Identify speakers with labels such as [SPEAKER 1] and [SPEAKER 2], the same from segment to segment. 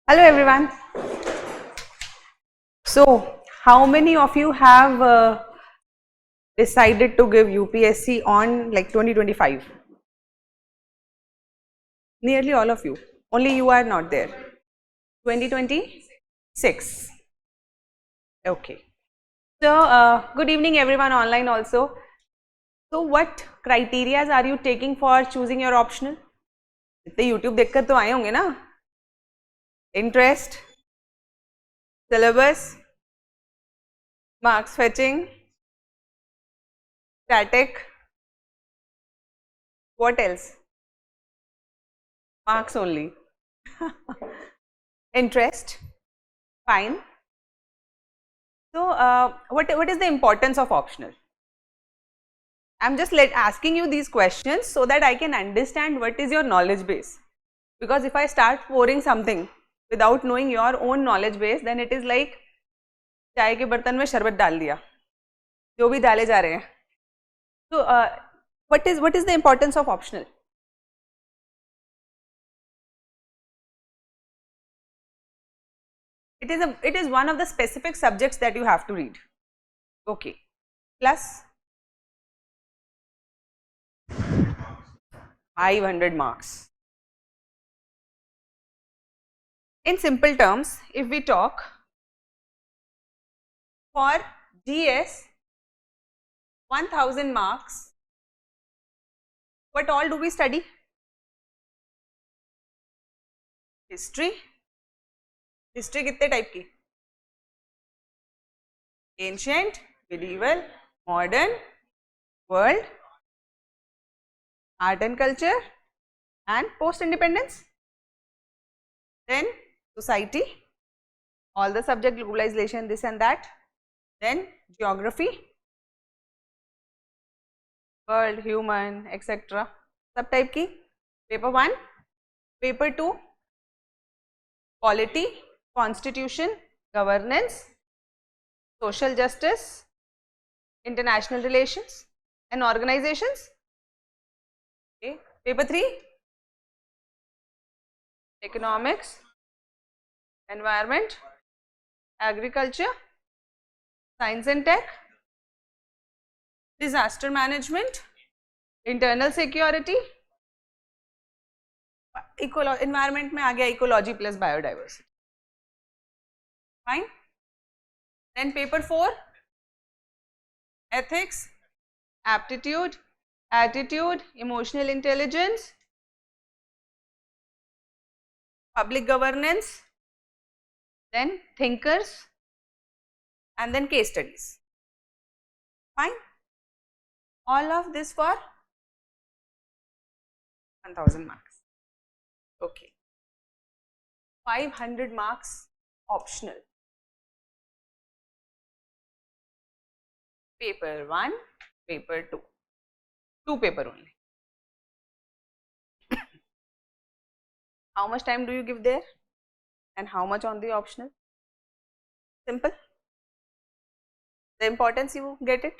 [SPEAKER 1] Hello everyone. So, how many of you have decided to give UPSC on like 2025? Nearly all of you. Only you are not there. 2026. Okay. So, good evening everyone online also. So, what criteria are you taking for choosing your optional? इतने YouTube देखकर तो आए होंगे ना? Interest, syllabus, marks fetching, static. What else? Marks only. Interest. Fine. So, what is the importance of optional? I'm just asking you these questions so that I can understand what is your knowledge base. Because if I start pouring something without knowing your own knowledge base, then it is like चाय के बर्तन में शरबत डाल दिया, जो भी डाले जा रहे हैं. So, what is the importance of optional? It is one of the specific subjects that you have to read. Okay. Plus 500 marks. In simple terms, if we talk for GS 1000 marks, what all do we study? History. History कितने type की? Ancient, medieval, modern, world, art and culture, and post-independence. Then society, all the subject, globalization, this and that. Then geography, world, human, etc. सब type की. Paper 1, paper 2, polity, constitution, governance, social justice, international relations and organizations. Okay. Paper 3, economics, environment, agriculture, science and tech, disaster management, internal security, environment में आ गया ecology plus biodiversity. Fine. Then paper 4, ethics, aptitude, attitude, emotional intelligence, public governance, then thinkers, and then case studies. Fine. All of this for 1000 marks. Okay. 500 marks optional. Paper 1, paper 2. 2 paper only. How much time do you give there? And how much on the optional? Simple. The importance, you get it.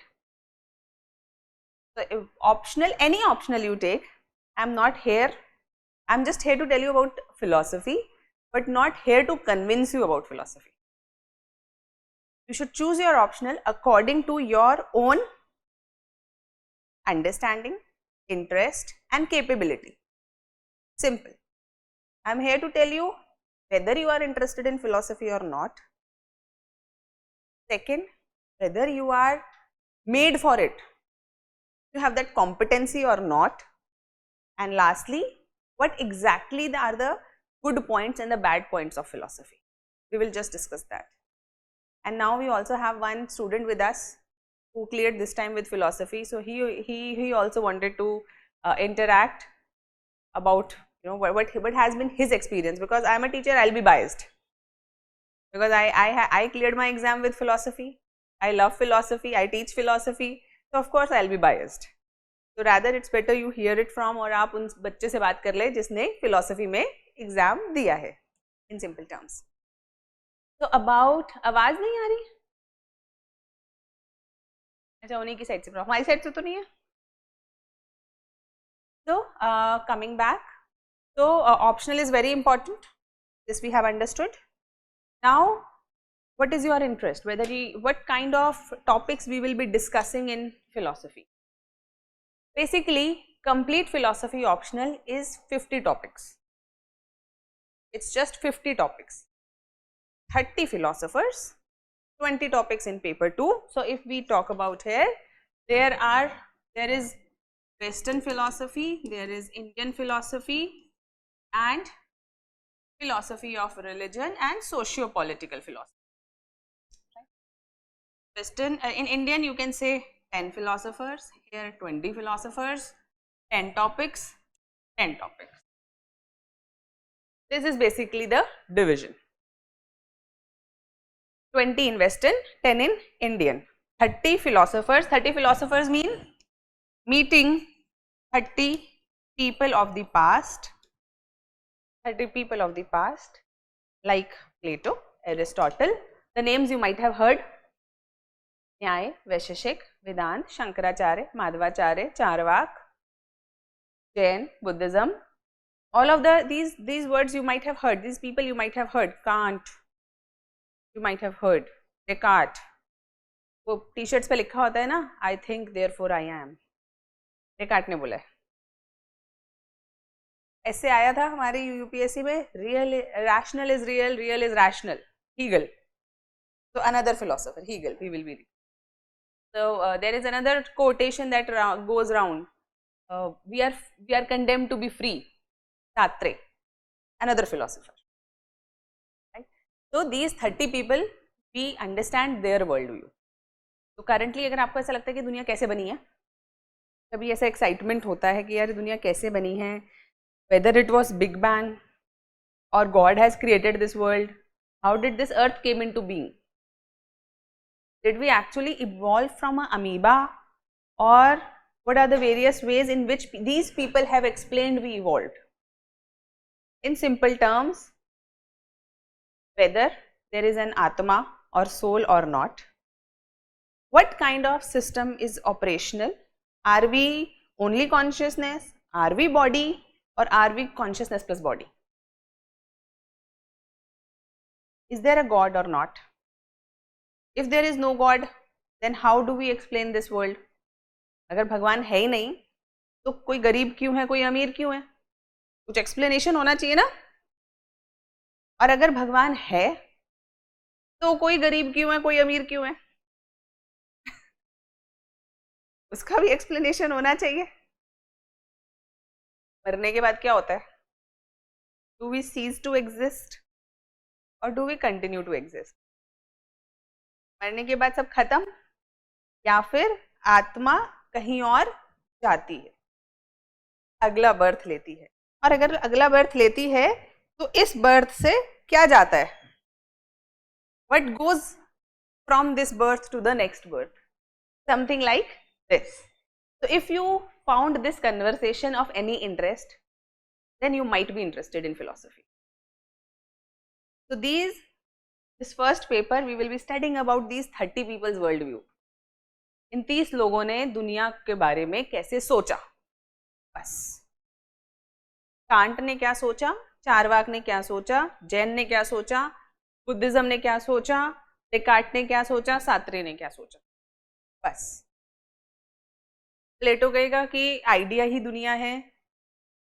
[SPEAKER 1] So, if optional, any optional you take, I'm not here. I'm just here to tell you about philosophy, but not here to convince you about philosophy. You should choose your optional according to your own understanding, interest and capability. Simple. I'm here to tell you whether you are interested in philosophy or not. Second, whether you are made for it, you have that competency or not. And lastly, what exactly are the good points and the bad points of philosophy. We will just discuss that. And now we also have one student with us who cleared this time with philosophy. So he also wanted to interact about what has been his experience, because I am a teacher, I'll be biased because I cleared my exam with philosophy. I love philosophy, I teach philosophy, so of course I'll be biased. So rather it's better you hear it from, और आप उन बच्चे से बात कर ले जिसने philosophy में exam दिया है, in simple terms. So about, आवाज नहीं आ रही? अच्छा उन्हीं की साइड से, हमारी साइड से तो नहीं है. So coming back, so optional is very important. This we have understood. Now, what is your interest? What kind of topics we will be discussing in philosophy? Basically, complete philosophy optional is 50 topics. It's just 50 topics. 30 philosophers, 20 topics in paper 2. So if we talk about here, there is Western philosophy, there is Indian philosophy, and philosophy of religion and socio-political philosophy. Western, in Indian you can say 10 philosophers, here 20 philosophers, 10 topics, 10 topics. This is basically the division. 20 in Western, 10 in Indian. 30 philosophers mean meeting 30 people of the past, 30 people of the past like Plato, Aristotle. The names you might have heard: Nyaya, Vaisheshik, Vedanta, Shankaracharya, Madhvacharya, Charvak, Jain, Buddhism. All of these words you might have heard, these people you might have heard. Kant, you might have heard. Descartes, वो T-shirts पे लिखा होता है ना, I think therefore I am. Descartes ने बोला है. ऐसे आया था हमारे यूपीएससी में, real rational is real, real is rational. Hegel. So another philosopher, Hegel, we will be reading. So there is another quotation that goes round. We are condemned to be free. Sartre, another philosopher. Right? So these 30 people, we understand their worldview. तो currently अगर आपको ऐसा लगता है कि दुनिया कैसे बनी है, कभी ऐसा एक्साइटमेंट होता है कि यार दुनिया कैसे बनी है, whether it was Big Bang or God has created this world, how did this earth came into being? Did we actually evolve from an amoeba, or what are the various ways in which these people have explained we evolved? In simple terms, whether there is an Atma or soul or not, what kind of system is operational? Are we only consciousness? Are we body? Or are we consciousness plus body? Is there a God or not? If there is no God, then how do we explain this world? अगर भगवान है ही नहीं तो कोई गरीब क्यों है, कोई अमीर क्यों है? कुछ एक्सप्लेनेशन होना चाहिए ना. और अगर भगवान है तो कोई गरीब क्यों है, कोई अमीर क्यों है? उसका भी एक्सप्लेनेशन होना चाहिए. मरने के बाद क्या होता है? Do we cease to exist or do we continue to exist? मरने के बाद सब खत्म या फिर आत्मा कहीं और जाती है, अगला बर्थ लेती है. और अगर अगला बर्थ लेती है तो इस बर्थ से क्या जाता है? What goes from this birth to the next birth? Something like this. So if you found this conversation of any interest, then you might be interested in philosophy. So this first paper we will be studying about these 30 people's worldview. इन 30 लोगों ने दुनिया के बारे में कैसे सोचा. बस can't ने क्या सोचा, चारवाक ने क्या सोचा, जैन ने क्या सोचा, बुद्धिज्म ने क्या सोचा, डेकार्ट ने क्या सोचा, सार्त्रे ने क्या सोचा. बस प्लेटो कहेगा कि आइडिया ही दुनिया है,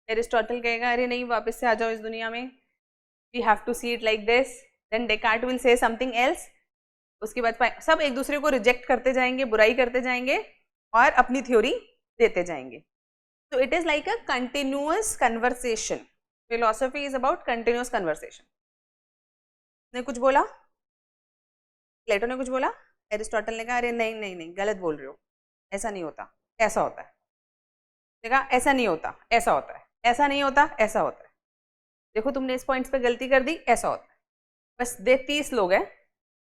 [SPEAKER 1] एरिस्टोटल कहेगा अरे नहीं वापस से आ जाओ इस दुनिया में, we have to see it like this. Then Descartes will say something else. उसके बाद सब एक दूसरे को रिजेक्ट करते जाएंगे, बुराई करते जाएंगे और अपनी थ्योरी देते जाएंगे. So it is like a continuous conversation. Philosophy is about continuous conversation. ने कुछ बोला, प्लेटो ने कुछ बोला, एरिस्टोटल ने कहा अरे नहीं नहीं नहीं गलत बोल रहे हो, ऐसा नहीं होता, ऐसा होता है. देखा ऐसा नहीं होता, ऐसा होता है, ऐसा नहीं होता, ऐसा होता है. देखो तुमने इस पॉइंट्स पे गलती कर दी, ऐसा होता है. बस 30 लोग हैं,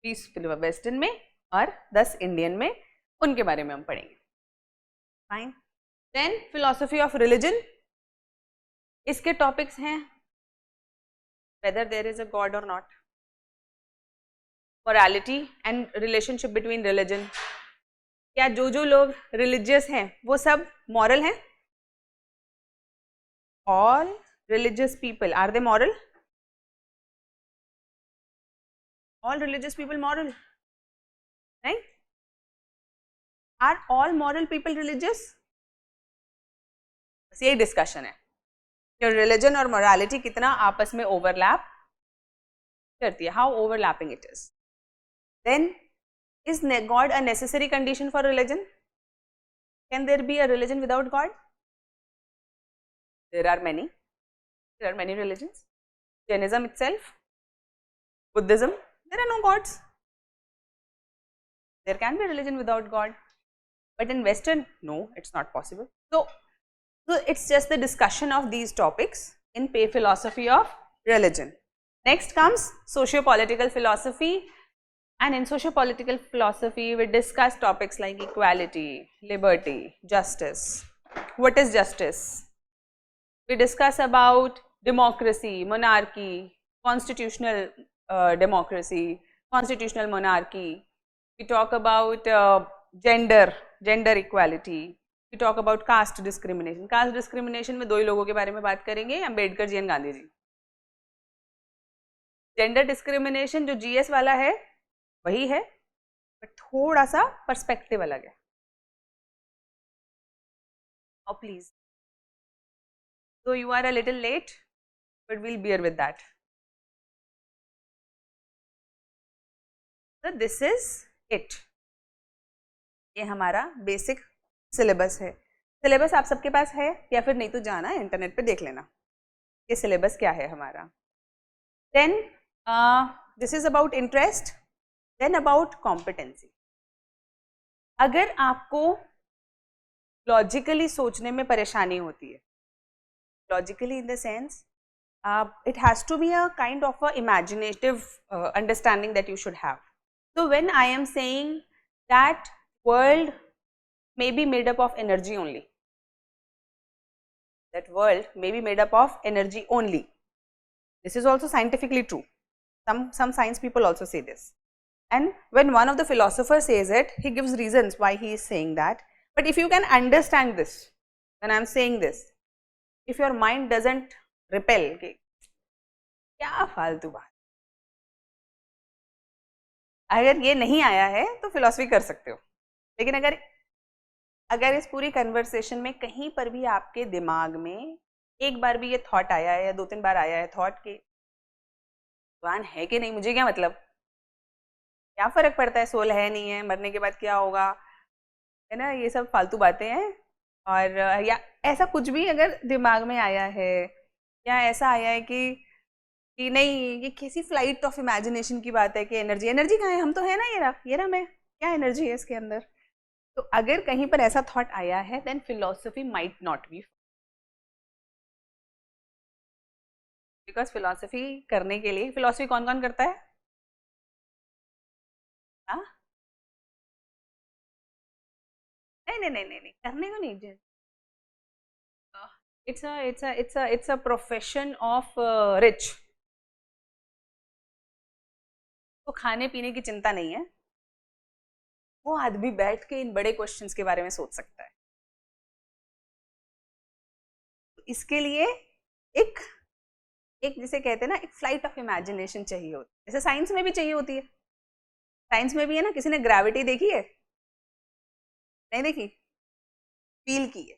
[SPEAKER 1] 20 वेस्टर्न में और 10 इंडियन में, उनके बारे में हम पढ़ेंगे. Fine. Then philosophy of religion, इसके टॉपिक्स हैं whether there is a god और not, morality and relationship between religion. क्या जो लोग religious हैं वो सब moral हैं? All religious people, are they moral? all religious people moral, right? Are all moral people religious? बस यही डिस्कशन है कि रिलीजन और मोरालिटी कितना आपस में ओवरलैप करती है, how overlapping it is. Then is God a necessary condition for religion? Can there be a religion without God? There are many religions. Jainism itself, Buddhism, there are no gods. There can be a religion without God, but in Western, no, it's not possible. So it's just the discussion of these topics in philosophy of religion. Next comes socio-political philosophy. And in socio-political philosophy, we discuss topics like equality, liberty, justice. What is justice? We discuss about democracy, monarchy, constitutional democracy, constitutional monarchy. We talk about gender equality. We talk about caste discrimination. Caste discrimination में दो ही लोगों के बारे में बात करेंगे, Ambedkar ji and Gandhi ji. Gender discrimination जो GS वाला है वही है, बट थोड़ा सा पर्सपेक्टिव अलग है. Oh please, so you are a little late, but we'll bear with that. So this is it. ये हमारा बेसिक सिलेबस है. सिलेबस आप सबके पास है या फिर नहीं तो जाना इंटरनेट पे देख लेना ये सिलेबस क्या है हमारा. Then this is about interest. Then about competency. अगर आपको लॉजिकली सोचने में परेशानी होती है, logically in the sense it has to be a kind of a imaginative understanding that you should have. So when I am saying that world may be made up of energy only, that world may be made up of energy only, this is also scientifically true. Some science people also say this. And when one of the philosophers says it, he gives reasons why he is saying that. But if you can understand this, when I am saying this, if your mind doesn't repel, कि क्या फालतू बात, अगर ये नहीं आया है तो फिलॉसफी कर सकते हो. लेकिन अगर इस पूरी कन्वर्सेशन में कहीं पर भी आपके दिमाग में एक बार भी ये थॉट आया है या 2-3 बार आया है थॉट कि भगवान है कि नहीं, मुझे क्या मतलब, क्या फर्क पड़ता है, सोल है नहीं है, मरने के बाद क्या होगा, है ना, ये सब फालतू बातें हैं. और या ऐसा कुछ भी अगर दिमाग में आया है या ऐसा आया है कि नहीं ये किसी फ्लाइट ऑफ इमेजिनेशन की बात है कि एनर्जी कहाँ है, हम तो है ना, ये रहा मैं, क्या एनर्जी है इसके अंदर. तो अगर कहीं पर ऐसा थॉट आया है then philosophy might not be, because philosophy करने के लिए, फिलोसफी कौन कौन करता है? हाँ नहीं करने को नहीं. it's a profession of rich. तो खाने पीने की चिंता नहीं है, वो आदमी बैठ के इन बड़े क्वेश्चंस के बारे में सोच सकता है. तो इसके लिए एक जिसे कहते हैं ना, एक फ्लाइट ऑफ इमेजिनेशन चाहिए होती है. जैसे साइंस में भी चाहिए होती है. साइंस में भी है ना, किसी ने ग्रेविटी देखी है? नहीं देखी, फील की है.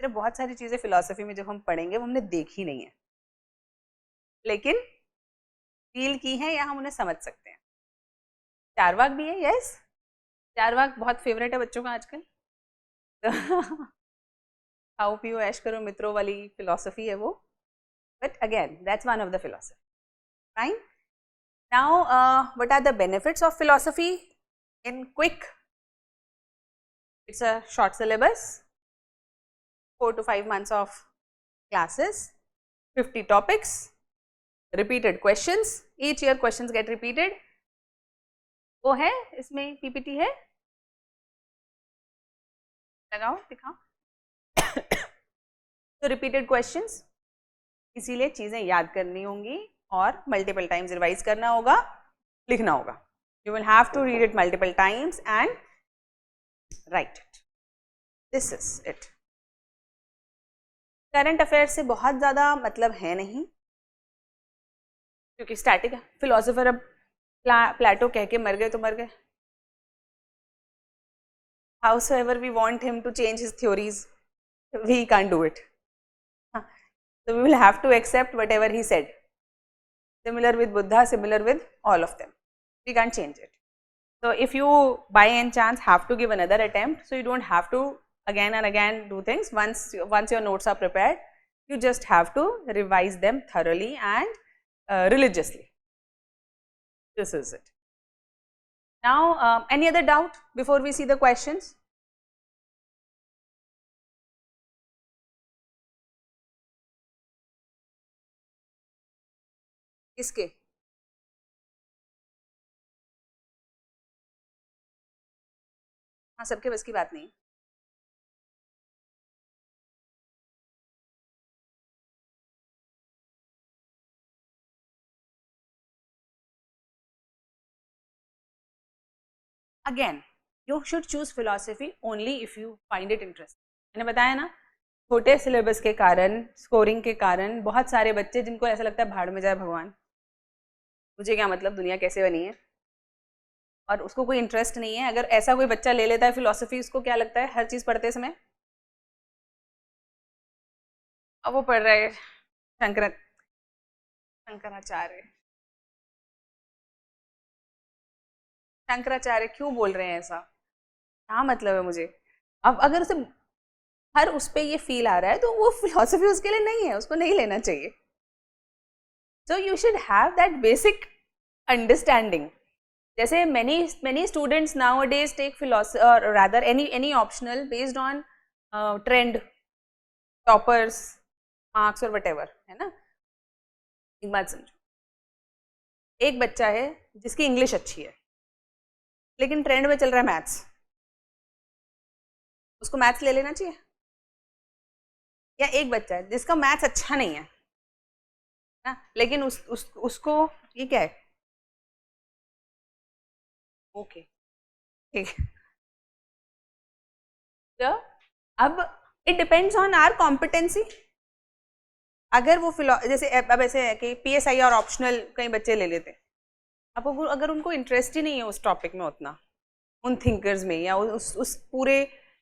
[SPEAKER 1] फिर बहुत सारी चीजें फिलॉसफी में जब हम पढ़ेंगे वो हमने देखी नहीं है, लेकिन फील की है या हम उन्हें समझ सकते हैं. चारवाक भी है, यस, चारवाक बहुत फेवरेट है बच्चों का आजकल. खाओ पियो ऐश करो मित्रों वाली फिलॉसफी है वो. But again that's one of the philosophy. Fine. Now, what are the benefits of philosophy? In quick, it's a short syllabus, 4 to 5 months of classes, 50 topics, repeated questions. Each year questions get repeated. वो है, इसमें PPT है, लगाओ दिखाओ. तो repeated questions, इसीलिए चीजें याद करनी होंगी और मल्टीपल टाइम्स रिवाइज करना होगा, लिखना होगा. You will have to read it multiple times and write it. This is it. Current affair से बहुत ज़्यादा मतलब है नहीं, क्योंकि स्टैटिक है. फिलोसोफर अब प्लेटो कह के मर गए तो मर गए. Howsoever we want him to change his theories, we can't do it. So we will have to accept whatever he said. Similar with Buddha, similar with all of them. We can't change it. So if you by any chance have to give another attempt, so you don't have to again and again do things. Once your notes are prepared, you just have to revise them thoroughly and religiously. This is it. Now, any other doubt before we see the questions? किसके? हाँ, सबके बस की बात नहीं. Again, you should choose philosophy only if you find it interesting. मैंने बताया ना, छोटे सिलेबस के कारण, स्कोरिंग के कारण बहुत सारे बच्चे जिनको ऐसा लगता है भाड़ में जाए भगवान, मुझे क्या मतलब दुनिया कैसे बनी है, और उसको कोई इंटरेस्ट नहीं है. अगर ऐसा कोई बच्चा ले लेता है फिलोसफी, उसको क्या लगता है हर चीज़ पढ़ते समय, अब वो पढ़ रहा है शंकराचार्य. शंकराचार्य क्यों बोल रहे हैं ऐसा, क्या मतलब है मुझे? अब अगर उसे हर उस पर ये फील आ रहा है तो वो फिलोसफी उसके लिए नहीं है, उसको नहीं लेना चाहिए. So you should have that basic understanding. जैसे many students nowadays take philosophy or rather any optional based on trend, toppers, marks or whatever, है ना. एक बात समझो, एक बच्चा है जिसकी इंग्लिश अच्छी है लेकिन ट्रेंड में चल रहा है मैथ्स, उसको मैथ्स ले लेना चाहिए? या एक बच्चा है जिसका मैथ्स अच्छा नहीं है ना, लेकिन उसको ये क्या है, ओके ठीक है. तो अब it depends on our competency. अगर वो जैसे अब ऐसे है कि PSI और ऑप्शनल कई बच्चे ले लेते हैं, अब अगर उनको इंटरेस्ट ही नहीं है उस टॉपिक में उतना, उन थिंकर्स में या उस पूरे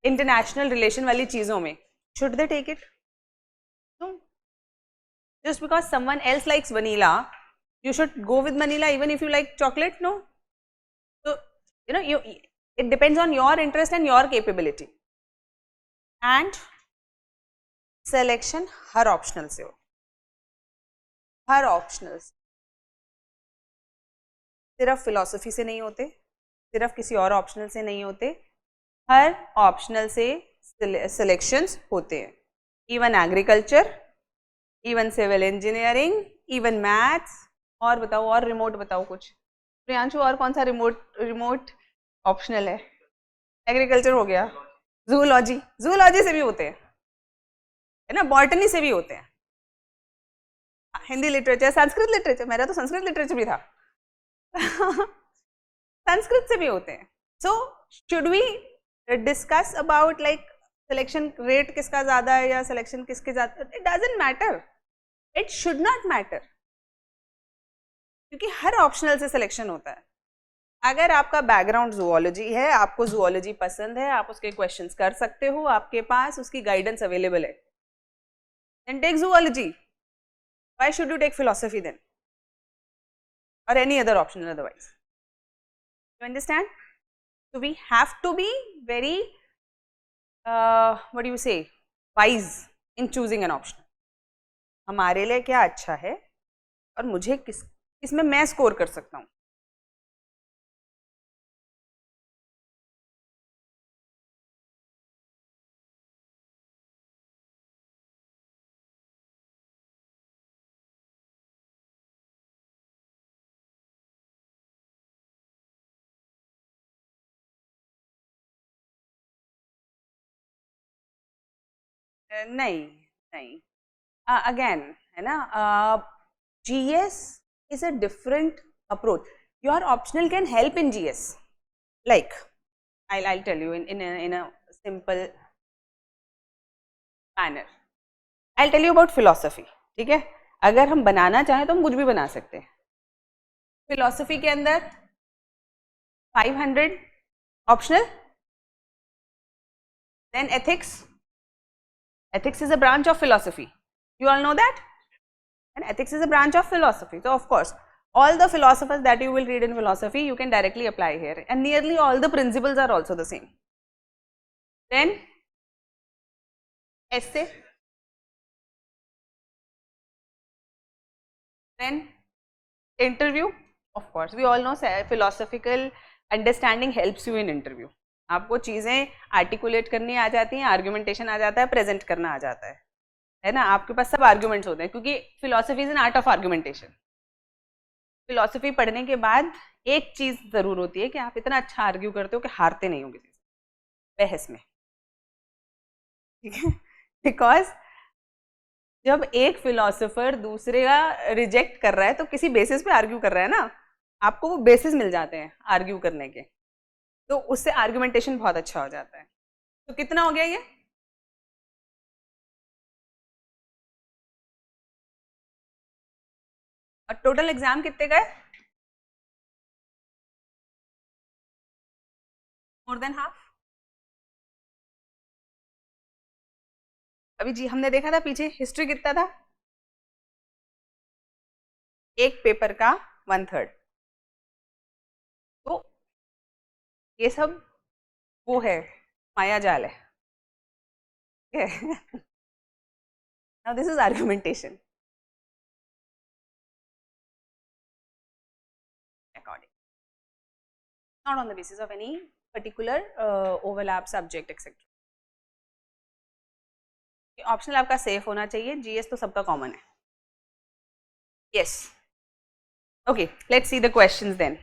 [SPEAKER 1] इंटरनेशनल रिलेशन वाली चीज़ों में, should they take it? Just because someone else likes vanilla, you should go with vanilla even if you like chocolate? No. So you know, it depends on your interest and your capability. And selection her optional से हो, हर optional से. सिर्फ philosophy से नहीं होते, सिर्फ किसी और optional से नहीं होते, हर optional से selections होते हैं. Even agriculture, even civil engineering, even maths. और बताओ, और रिमोट बताओ कुछ. प्रियांशु और कौन सा रिमोट ऑप्शनल है? एग्रीकल्चर हो गया, जूलॉजी से भी होते हैं, है ना, बॉटनी से भी होते हैं, हिंदी लिटरेचर, संस्कृत लिटरेचर, मेरा तो संस्कृत लिटरेचर भी था संस्कृत से भी होते हैं. So should we discuss about like selection rate किसका ज़्यादा है या सिलेक्शन किसके ज़्यादा? It doesn't matter, it should not matter, क्योंकि हर ऑप्शनल से सिलेक्शन होता है. अगर आपका बैकग्राउंड जूलॉजी है, आपको जूलॉजी पसंद है, आप उसके क्वेश्चंस कर सकते हो, आपके पास उसकी गाइडेंस अवेलेबल है, then take zoology. Why should you take philosophy then or any other optional otherwise? You understand? So we have to be very what do you say, wise in choosing an option. हमारे लिए क्या अच्छा है और मुझे किसमें मैं score कर सकता हूँ. नहीं नहीं, अगेन है ना, GS is a different approach. Your optional can help in GS. Like I'll tell you in a simple manner. I'll tell you about philosophy. ठीक है, अगर हम बनाना चाहें तो हम कुछ भी बना सकते हैं. फिलोसफी के अंदर 500 optional. Then ethics. Ethics is a branch of philosophy. You all know that? And ethics is a branch of philosophy. So of course, all the philosophers that you will read in philosophy, you can directly apply here. And nearly all the principles are also the same. Then essay. Then interview. Of course, we all know philosophical understanding helps you in interview. आपको चीज़ें articulate करनी आ जाती हैं, argumentation आ जाता है, present करना आ जाता है ना. आपके पास सब आर्ग्यूमेंट्स होते हैं क्योंकि philosophy is an art of argumentation. Philosophy पढ़ने के बाद एक चीज़ ज़रूर होती है कि आप इतना अच्छा आर्ग्यू करते हो कि हारते नहीं हो किसी से बहस में, ठीक है. बिकॉज जब एक फिलोसोफर दूसरे का रिजेक्ट कर रहा है तो किसी बेसिस पे आर्ग्यू कर रहा है ना, आपको वो बेसिस मिल जाते हैं आर्ग्यू करने के, तो उससे आर्ग्यूमेंटेशन बहुत अच्छा हो जाता है. तो कितना हो गया ये? और टोटल एग्जाम कितने का है? More than half. अभी जी हमने देखा था पीछे हिस्ट्री कितना था, एक पेपर का 1/3. तो ये सब वो है, माया जाल है. Now this is argumentation according, not on the basis of any particular overlap subject etc. Optional आपका सेफ होना चाहिए, जीएस तो सबका कॉमन है. Yes, okay, let's see the questions then.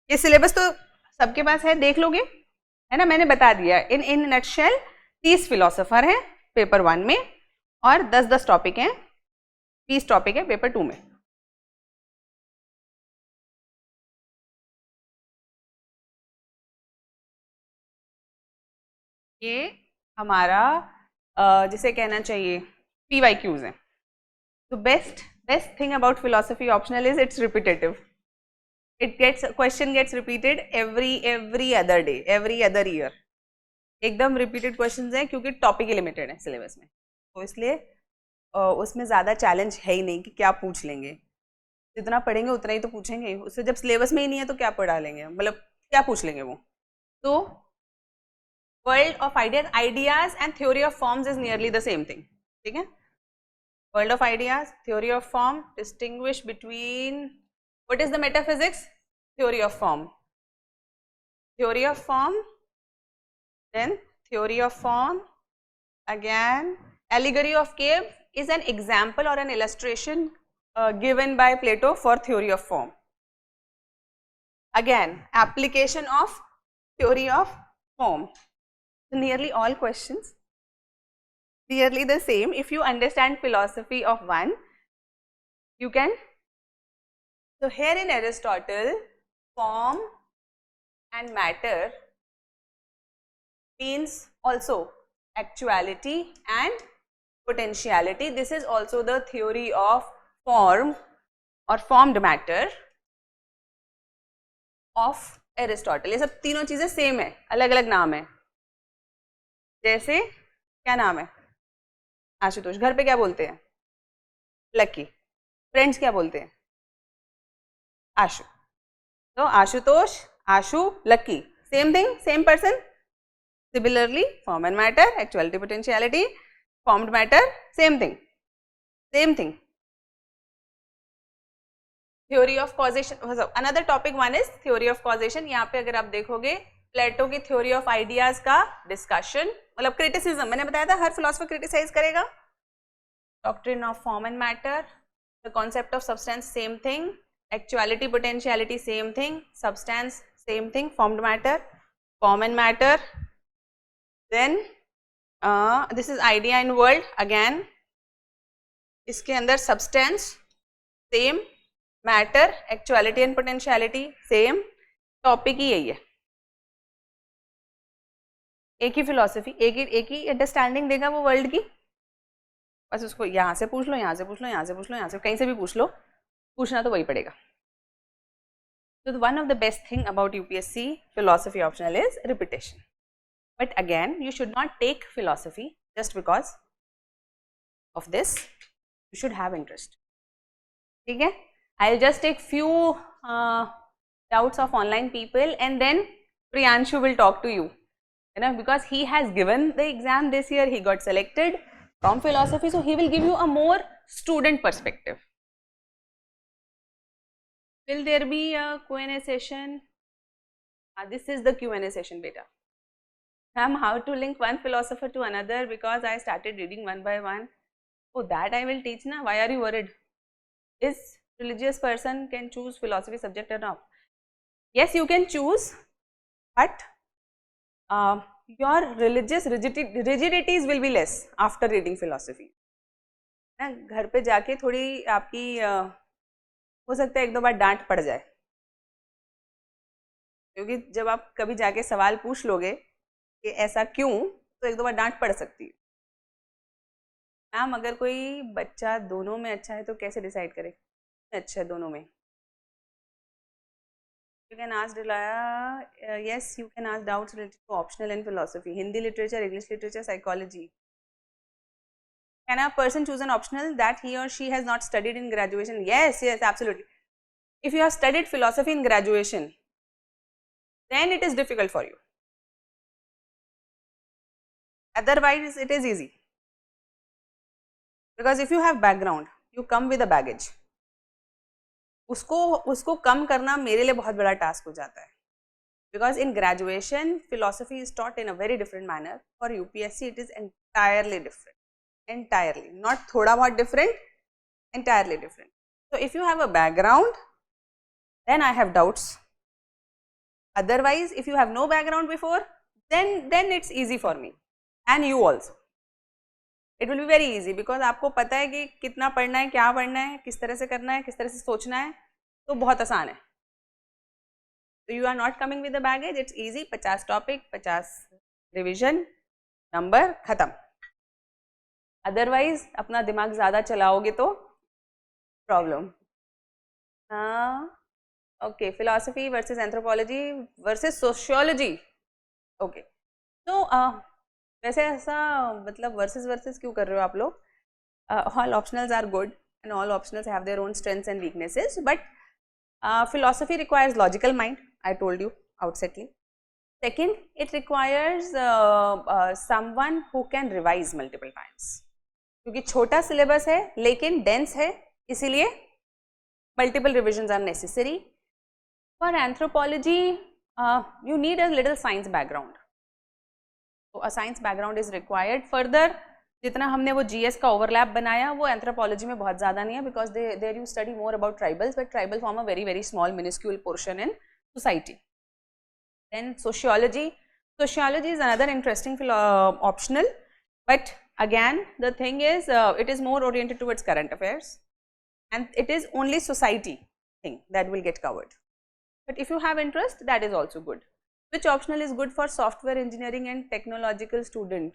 [SPEAKER 1] ये सिलेबस तो सबके पास है, देख लोगे है ना. मैंने बता दिया इन नटशेल 30 फिलोसोफर हैं पेपर 1 में और 10-10 टॉपिक हैं, 20 टॉपिक है पेपर 2 में. ये हमारा जिसे कहना चाहिए PYQs हैं. तो best thing about philosophy optional is its repetitive. Question gets repeated every other day, every other year. एकदम रिपीटेड क्वेश्चंस हैं क्योंकि टॉपिक ही लिमिटेड है सिलेबस में, तो इसलिए उसमें ज़्यादा चैलेंज है ही नहीं कि क्या पूछ लेंगे. जितना पढ़ेंगे उतना ही तो पूछेंगे. उससे जब सिलेबस में ही नहीं है तो क्या पढ़ा लेंगे, मतलब क्या पूछ लेंगे वो. तो world of ideas and theory of forms is nearly the same thing, ठीक है. World of ideas, theory of form, distinguish between what is the metaphysics, theory of form, then theory of form. Again, allegory of cave is an example or an illustration given by Plato for theory of form. Again, application of theory of form. So nearly all questions nearly the same. If you understand philosophy of one, you can. So here in Aristotle, form and matter means also actuality and potentiality. This is also the theory of form or formed matter of Aristotle. ये सब तीनों चीजें same है, अलग अलग नाम है. जैसे क्या नाम है आशुतोष, घर पे क्या बोलते हैं? लकी. फ्रेंड्स क्या बोलते हैं? आशु. तो Ashutosh, Ashu, Lucky, same thing, same person. Similarly form and matter, actuality, potentiality, formed matter, same thing, same thing. Theory of causation, another topic one is theory of causation. यहाँ पे अगर आप देखोगे प्लेटो की थ्योरी ऑफ आइडियाज का discussion, मतलब criticism. मैंने बताया था हर फिलोसफर क्रिटिसाइज करेगा. Doctrine of form and matter, the concept of substance, same thing. Actuality, potentiality, same thing. Substance, same thing. Formed matter, form and matter. Then this is idea in world. Again, इसके अंदर substance, same. Matter, actuality and potentiality, same. Topic ही यही है. एक ही philosophy, एक ही understanding देगा वो world की. बस उसको यहाँ से पूछ लो, यहाँ से पूछ लो, यहाँ से पूछ लो, यहाँ से कहीं से भी पूछ लो. पूछना तो वही पड़ेगा. So one of the best thing about UPSC philosophy optional is repetition. But again, you should not take philosophy just because of this. You should have interest. ठीक है? I'll just take few doubts of online people and then Priyanshu will talk to you. You know, because he has given the exam this year, he got selected from philosophy, so he will give you a more student perspective. Will there be a Q&A session? This is the Q&A session, beta. Ma'am, how to link one philosopher to another, because I started reading one by one. Oh, that I will teach na. Why are you worried? Is religious person can choose philosophy subject or not? Yes, you can choose, but your religious rigidities will be less after reading philosophy. घर पे जाके थोड़ी आपकी हो सकता है एक दो बार डांट पड़ जाए, क्योंकि जब आप कभी जाके सवाल पूछ लोगे कि ऐसा क्यों, तो एक दो बार डांट पड़ सकती है. मैम, अगर कोई बच्चा दोनों में अच्छा है तो कैसे डिसाइड करे अच्छा है दोनों में? You can ask yes, you can ask doubts related to optional and philosophy, Hindi literature, English literature, psychology. Can a person choose an optional that he or she has not studied in graduation? Yes, yes, absolutely. If you have studied philosophy in graduation, then it is difficult for you. Otherwise, it is easy. Because if you have background, you come with a baggage. उसको कम करना मेरे लिए बहुत बड़ा task हो जाता है. Because in graduation, philosophy is taught in a very different manner. For UPSC, it is entirely different. Entirely. Not thoda bahut different, entirely different. So, if you have a background, then I have doubts. Otherwise, if you have no background before, then it's easy for me. And you also. It will be very easy because आपको पता है कि कितना पढ़ना है, क्या पढ़ना है, किस तरह से करना है, किस तरह से सोचना है, तो बहुत आसान है. So you are not coming with the baggage, it's easy. 50 topic, 50 revision, number, खत्म. Otherwise, अपना दिमाग ज़्यादा चलाओगे तो problem. Okay, philosophy versus anthropology versus sociology. Okay. So, वैसे ऐसा मतलब वर्सेस क्यों कर रहे हो आप लोग? All optionals are good and all optionals have their own strengths and weaknesses, but philosophy requires logical mind. I told you outsetly. Second, it requires someone who can revise multiple times. क्योंकि छोटा syllabus है लेकिन dense है, इसीलिए multiple revisions are necessary. For anthropology, you need a little science background. So a science background is required. Further, जितना हमने वो GS का overlap बनाया वो anthropology में बहुत ज़्यादा नहीं है, because there you study more about tribals, but tribal form a very small minuscule portion in society. Then sociology is another interesting optional, but again the thing is it is more oriented towards current affairs and it is only society thing that will get covered. But if you have interest, that is also good. Which optional is good for software engineering and technological student?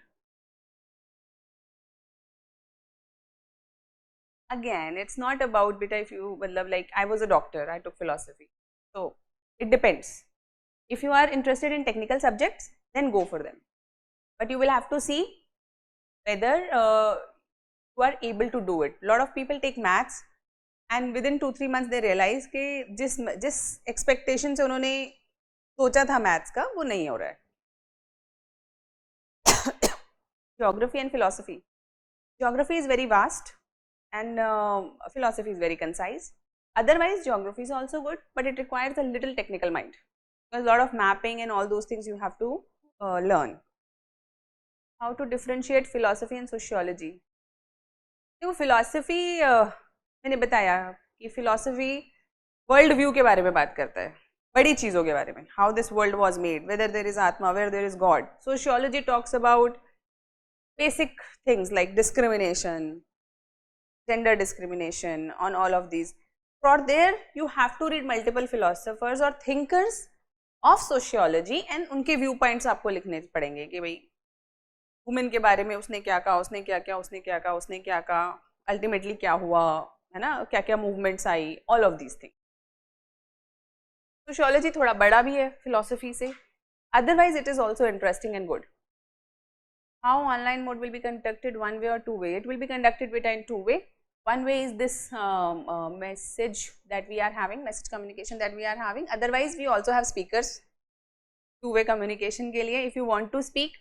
[SPEAKER 1] Again, it's not about beta. If you like, I was a doctor, I took philosophy, so it depends. If you are interested in technical subjects, then go for them, but you will have to see whether you are able to do it. A lot of people take maths and within 2-3 months they realize कि जिस expectation से उन्होंने सोचा था maths का वो नहीं हो रहा है. Geography and philosophy. Geography is very vast and philosophy is very concise. Otherwise, geography is also good, but it requires a little technical mind. There's a lot of mapping and all those things you have to learn. How to differentiate philosophy and sociology? देखो philosophy मैंने बताया कि philosophy world view के बारे में बात करता है, बड़ी चीज़ों के बारे में. How this world was made, whether there is Atma, whether there is God. Sociology talks about basic things like discrimination, gender discrimination, on all of these. For there, you have to read multiple philosophers or thinkers of sociology and उनके view points आपको लिखने पड़ेंगे कि भाई women के बारे में उसने क्या कहा, उसने क्या कहा, उसने क्या कहा, उसने क्या कहा, अल्टीमेटली क्या हुआ, है ना, क्या क्या movements I, all of these thing. Sociology थोड़ा बड़ा भी है फिलोसफी से, otherwise it is also interesting and good. How online mode will be conducted, one way or two way? It will be conducted in two way. One way is this message that we are having, message communication that we are having. Otherwise, we also have speakers. Two way communication के लिए, if you want to speak,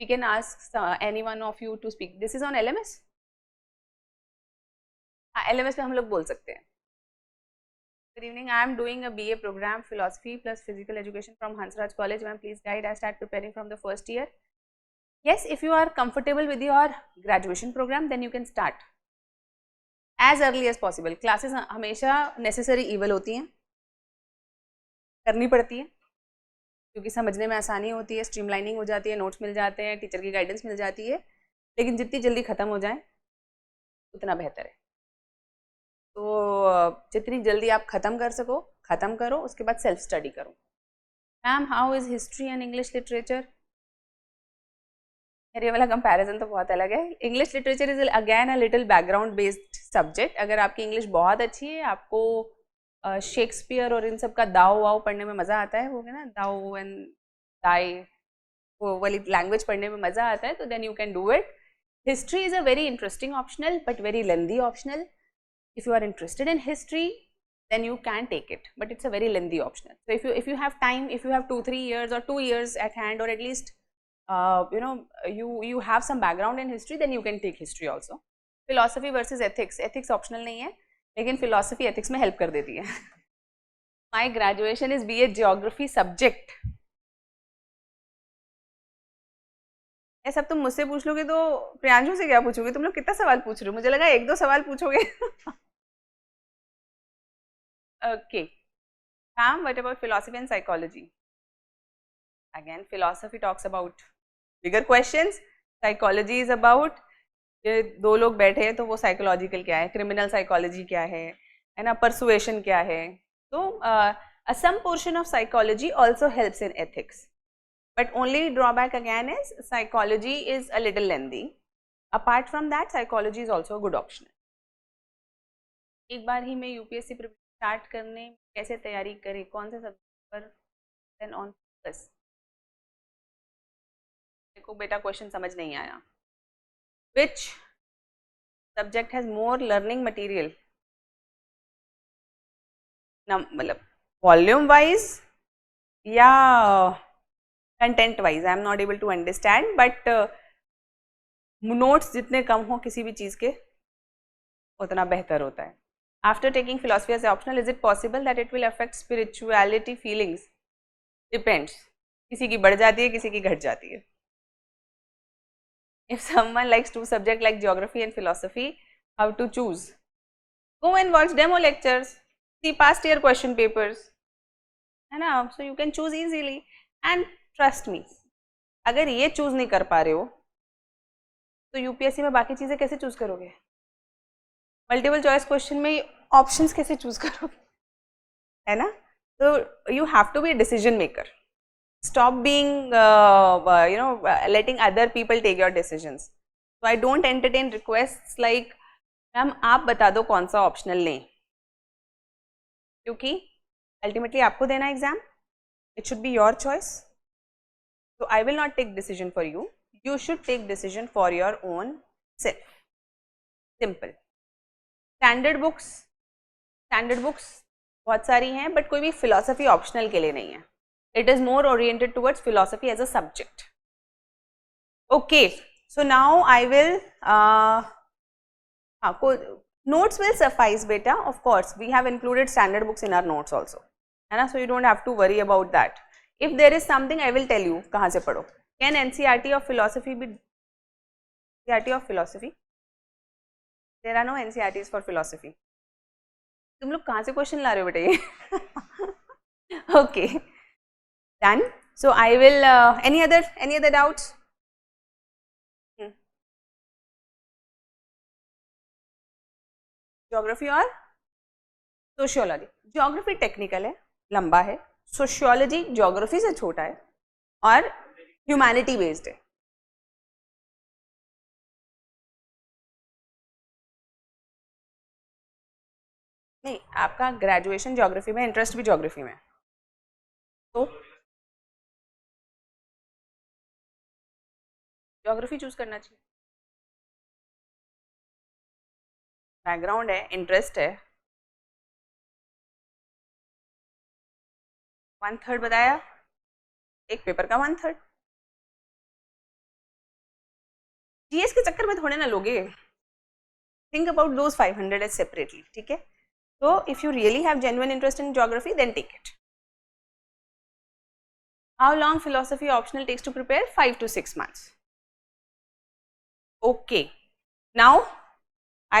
[SPEAKER 1] we can ask any one of you to speak. This is on LMS. हाँ, LMS पे हम लोग बोल सकते हैं. Good evening. I am doing a BA program, philosophy plus physical education from Hansraj College. Ma'am, please guide. I start preparing from the first year. Yes, if you are comfortable with your graduation program, then you can start as early as possible. Classes हमेशा necessary evil होती हैं, करनी पड़ती है, क्योंकि समझने में आसानी होती है, स्ट्रीमलाइनिंग हो जाती है, नोट्स मिल जाते हैं, टीचर की गाइडेंस मिल जाती है, लेकिन जितनी जल्दी ख़त्म हो जाए उतना बेहतर है. तो जितनी जल्दी आप ख़त्म कर सको ख़त्म करो, उसके बाद सेल्फ स्टडी करो. Ma'am, how is history and English literature? ये वाला कंपैरिजन तो बहुत अलग है. English literature is again a little background based subject. अगर आपकी इंग्लिश बहुत अच्छी है, आपको शेक्सपियर और इन सब का दाव वाव पढ़ने में मज़ा आता है, वो है ना, दाव एंड दाई, वो वाली लैंग्वेज पढ़ने में मज़ा आता है, तो then you can do it. History is a very interesting optional but very lengthy optional. If you are interested in history, then you can take it, but it's a very lengthy optional. So if you have time, if you have 2-3 years or 2 years at hand, or at least you have some background in history, then you can take history also. Philosophy versus ethics. Ethics optional नहीं है, लेकिन philosophy ethics में help कर देती है. My graduation is BA geography subject. ये सब तुम मुझसे पूछ लोगे तो प्रियांशु से क्या पूछोगे? तुम लोग कितना सवाल पूछ रहे हो? मुझे लगा 1-2 सवाल पूछोगे. Okay. Ma'am, what about philosophy and psychology? Again, philosophy talks about bigger questions. Psychology is about ये दो लोग बैठे हैं तो वो साइकोलॉजिकल क्या है, क्रिमिनल साइकोलॉजी क्या है ना, परसुएशन क्या है. तो some portion of psychology also helps in ethics, but only drawback again is psychology is a little lengthy. Apart from that, psychology is also a good option. एक बार ही मैं यूपीएससी स्टार्ट करने कैसे तैयारी करें, कौन से सब्जेक्ट पर, देन ऑन फोकस. देखो बेटा, क्वेश्चन समझ नहीं आया. Which subject has more learning material, मतलब वॉल्यूम वाइज या content wise? I am not able to understand, but notes जितने कम हो किसी भी चीज़ के उतना बेहतर होता है. After taking philosophy as optional, is it possible that it will affect spirituality feelings? Depends. किसी की बढ़ जाती है, किसी की घट जाती है. If someone likes two subjects like geography and philosophy, how to choose? Go and watch demo lectures. See past year question papers. है ना? So you can choose easily. And trust me, अगर ये choose नहीं कर पा रहे हो, तो यूपीएससी में बाकी चीज़ें कैसे choose करोगे? मल्टीपल चॉइस क्वेश्चन में ऑप्शंस कैसे चूज करोगे, है ना? तो you have to be decision maker. Stop being letting other people take your decisions. So I don't entertain requests like ma'am आप बता दो कौन सा ऑप्शनल लें, क्योंकि अल्टीमेटली आपको देना exam. It should be your choice. So I will not take decision for you. You should take decision for your own self. Simple. Standard books बहुत सारी हैं, but कोई भी philosophy optional के लिए नहीं है. It is more oriented towards philosophy as a subject. Okay, so now I will notes will suffice beta. Of course, we have included standard books in our notes also, है ना? So you don't have to worry about that. If there is something, I will tell you कहाँ से पढ़ो. Can NCERT of philosophy be NCERT of philosophy? There are no NCERTs for philosophy. तुम लोग कहाँ से question ला रहे हो बेटा ये? Okay, done. So I will. Any other doubts? Geography और सोशियोलॉजी. ज्योग्राफी टेक्निकल है, लंबा है. सोशियोलॉजी ज्योग्राफी से छोटा है और ह्यूमैनिटी बेस्ड है. नहीं, आपका ग्रेजुएशन ज्योग्राफी में, इंटरेस्ट भी ज्योग्राफी में, तो ज्योग्राफी चूज करना चाहिए। बैकग्राउंड है, इंटरेस्ट है। 1/3 बताया, एक पेपर का 1/3। जीएस के चक्कर में थोड़े ना लोगे, think about those 500 as separately, ठीक है। So if you really have genuine interest in geography, then take it. How long philosophy optional takes to prepare? 5 to 6 months. Okay. Now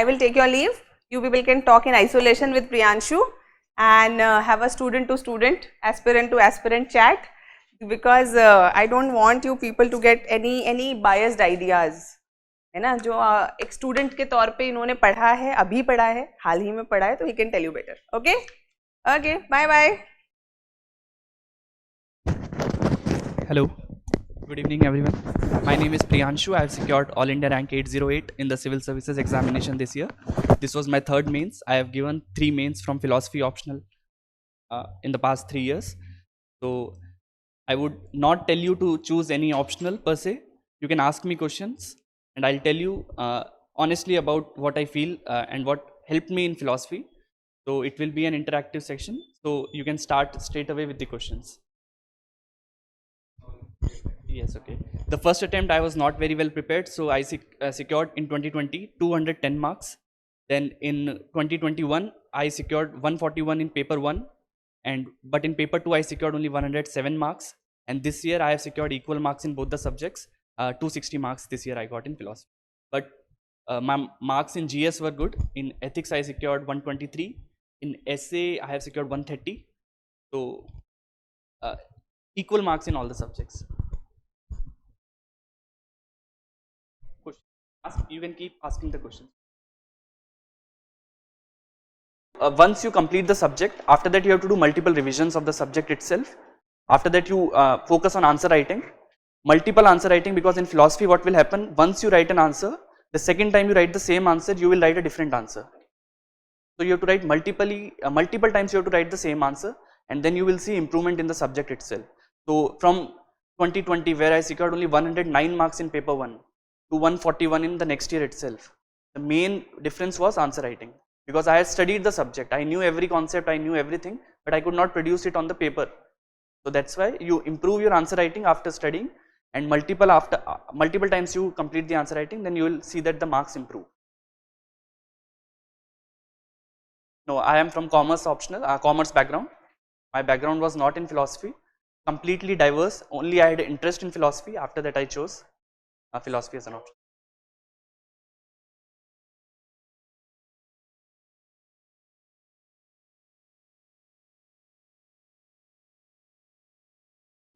[SPEAKER 1] I will take your leave. You people can talk in isolation with Priyanshu and have a student to student, aspirant to aspirant chat, because I don't want you people to get any biased ideas. है ना, जो एक student के तौर पे इन्होंने पढ़ा है, अभी पढ़ा है, हाल ही में पढ़ा है, तो he can tell you better. Okay okay, bye bye.
[SPEAKER 2] Hello, good evening everyone. My name is Priyanshu. I have secured All India Rank 808 in the Civil Services examination this year. This was my third mains. I have given 3 mains from philosophy optional in the past 3 years. So I would not tell you to choose any optional per se. You can ask me questions and I'll tell you honestly about what I feel and what helped me in philosophy. So it will be an interactive section. So you can start straight away with the questions. Yes, okay. The first attempt I was not very well prepared, so I secured in 2020 210 marks. Then in 2021 I secured 141 in paper 1, but in paper 2 I secured only 107 marks. And this year I have secured equal marks in both the subjects. 260 marks this year I got in philosophy. But my marks in GS were good. In ethics I secured 123. In essay I have secured 130. So equal marks in all the subjects. You can keep asking the question. Once you complete the subject, after that you have to do multiple revisions of the subject itself. After that you focus on answer writing, multiple answer writing, because in philosophy what will happen, once you write an answer, the second time you write the same answer, you will write a different answer. So you have to write multiple times you have to write the same answer, and then you will see improvement in the subject itself. So from 2020, where I secured only 109 marks in paper 1 to 141 in the next year itself, the main difference was answer writing, because I had studied the subject, I knew every concept, I knew everything, but I could not produce it on the paper. So that's why you improve your answer writing after studying, and multiple times you complete the answer writing, then you will see that the marks improve. No, I am from commerce optional, commerce background. My background was not in philosophy, completely diverse. Only I had interest in philosophy. After that, I chose philosophy as an option.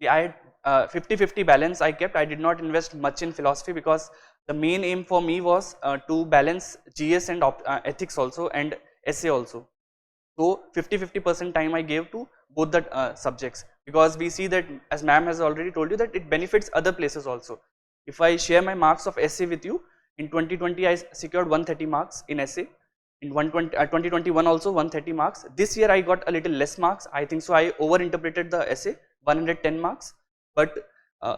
[SPEAKER 2] Yeah, I had 50-50 balance I kept. I did not invest much in philosophy because the main aim for me was to balance GS and ethics also and essay also. So 50-50% time I gave to both the subjects, because we see that, as ma'am has already told you, that it benefits other places also. If I share my marks of essay with you, in 2020 I secured 130 marks in essay. In 2021 also 130 marks. This year I got a little less marks. I think so I over-interpreted the essay, 110 marks. But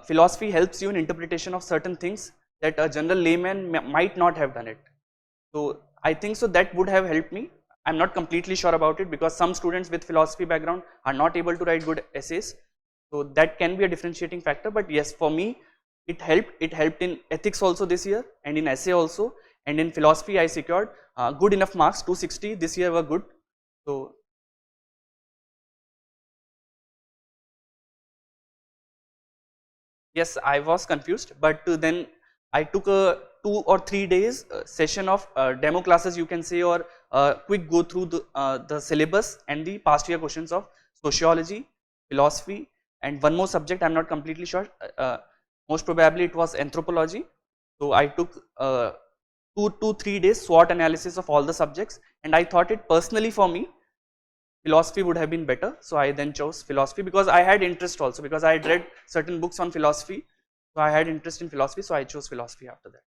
[SPEAKER 2] philosophy helps you in interpretation of certain things that a general layman might not have done it. So I think so that would have helped me. I'm not completely sure about it, because some students with philosophy background are not able to write good essays. So that can be a differentiating factor. But yes, for me, it helped. It helped in ethics also this year, and in essay also, and in philosophy I secured good enough marks. 260 this year were good. So yes, I was confused, but then I took a 2 or 3 days session of demo classes, you can say, or quick go through the syllabus and the past year questions of sociology, philosophy, and one more subject, I am not completely sure, most probably it was anthropology. So I took 2 to 3 days SWOT analysis of all the subjects, and I thought it personally for me, philosophy would have been better. So I then chose philosophy, because I had interest also, because I had read certain books on philosophy. So I had interest in philosophy, so I chose philosophy after that.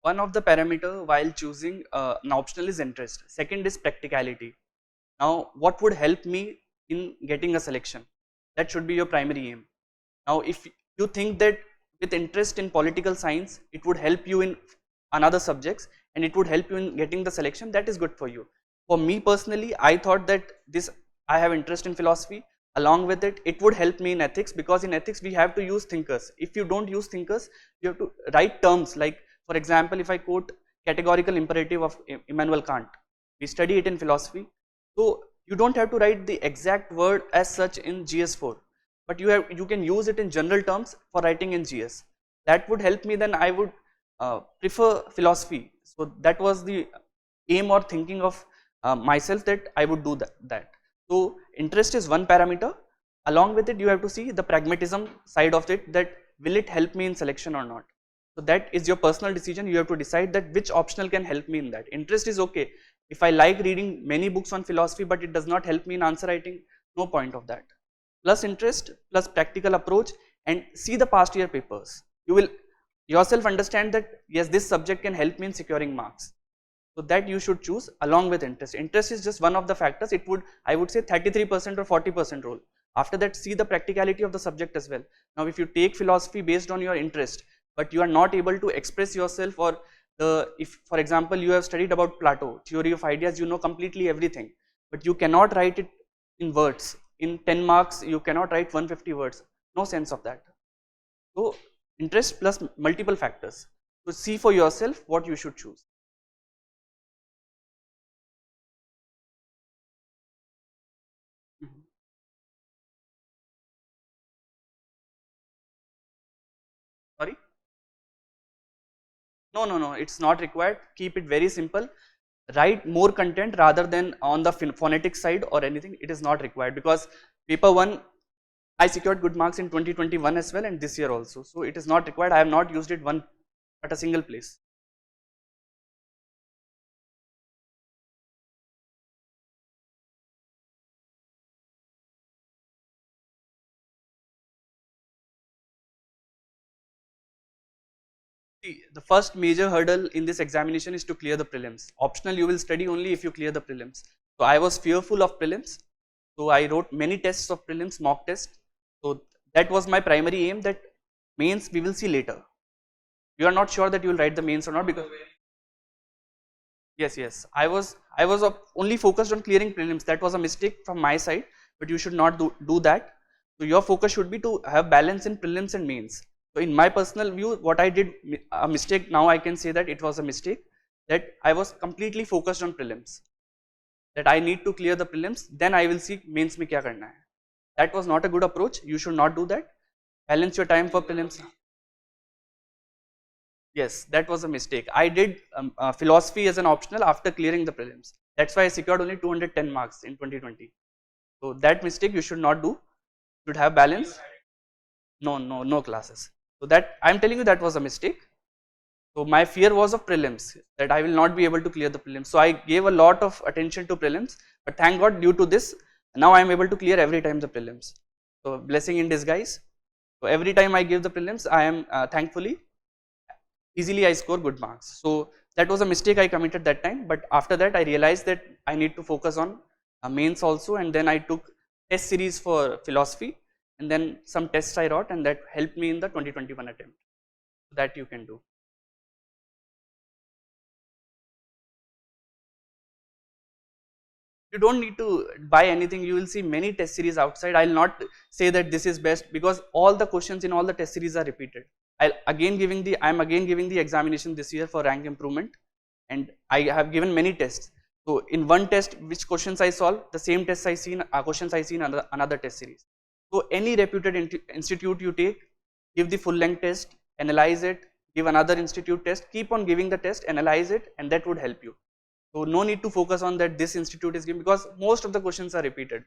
[SPEAKER 2] one of the parameter while choosing an optional is interest. Second is practicality. Now, what would help me in getting a selection? That should be your primary aim. Now, if you think that with interest in political science, it would help you in another subjects and it would help you in getting the selection, that is good for you. For me personally, I thought that I have interest in philosophy. Along with it, it would help me in ethics, because in ethics we have to use thinkers. If you don't use thinkers, you have to write terms like, for example, if I quote categorical imperative of Immanuel Kant, we study it in philosophy. So you don't have to write the exact word as such in GS4, but you can use it in general terms for writing in GS. That would help me. Then I would prefer philosophy. So that was the aim or thinking of myself, that I would do that. So interest is one parameter. Along with it, you have to see the pragmatism side of it, that will it help me in selection or not. So that is your personal decision. You have to decide that which optional can help me in that. Interest is okay. If I like reading many books on philosophy but it does not help me in answer writing, no point of that. Plus interest, plus practical approach, and see the past year papers. You will yourself understand that yes, this subject can help me in securing marks. So that you should choose along with interest. Interest is just one of the factors. It would, I would say, 33% or 40% role. After that, see the practicality of the subject as well. Now, if you take philosophy based on your interest, but you are not able to express yourself, or if for example you have studied about Plato, theory of ideas, you know completely everything, but you cannot write it in words. In 10 marks, you cannot write 150 words. No sense of that. So interest plus multiple factors. So see for yourself what you should choose. Mhm. Sorry? No, no, no, it's not required. Keep it very simple. Write more content rather than on the phonetic side or anything. It is not required, because paper 1 I secured good marks in 2021 as well, and this year also. So it is not required. I have not used it one at a single place. See, the first major hurdle in this examination is to clear the prelims. Optional you will study only if you clear the prelims. So I was fearful of prelims. So I wrote many tests of prelims, mock tests. So that was my primary aim, that mains we will see later. You are not sure that you will write the mains or not, because yes, yes, I was only focused on clearing prelims. That was a mistake from my side, but you should not do that. So your focus should be to have balance in prelims and mains. So in my personal view, what I did a mistake, now I can say that it was a mistake, that I was completely focused on prelims. That I need to clear the prelims, then I will see mains mein kya karna hai. That was not a good approach. You should not do that. Balance your time for prelims. Yes, that was a mistake. I did philosophy as an optional after clearing the prelims. That's why I secured only 210 marks in 2020. So that mistake you should not do. You should have balance. No, no, no classes. So that I'm telling you, that was a mistake. So my fear was of prelims, that I will not be able to clear the prelims. So I gave a lot of attention to prelims, but thank God, due to this, now I am able to clear every time the prelims. So blessing in disguise. So every time I give the prelims, I am thankfully easily I score good marks. So that was a mistake I committed that time, but after that I realized that I need to focus on mains also, and then I took test series for philosophy, and then some tests I wrote, and that helped me in the 2021 attempt. So that you can do. You don't need to buy anything. You will see many test series outside. I'll not say that this is best, because all the questions in all the test series are repeated. I'm again giving the examination this year for rank improvement, and I have given many tests. So in one test, which questions I solve, the same tests I see in questions I see in another test series. So any reputed institute you take, give the full length test, analyze it, give another institute test, keep on giving the test, analyze it, and that would help you. So no need to focus on that this institute is giving, because most of the questions are repeated.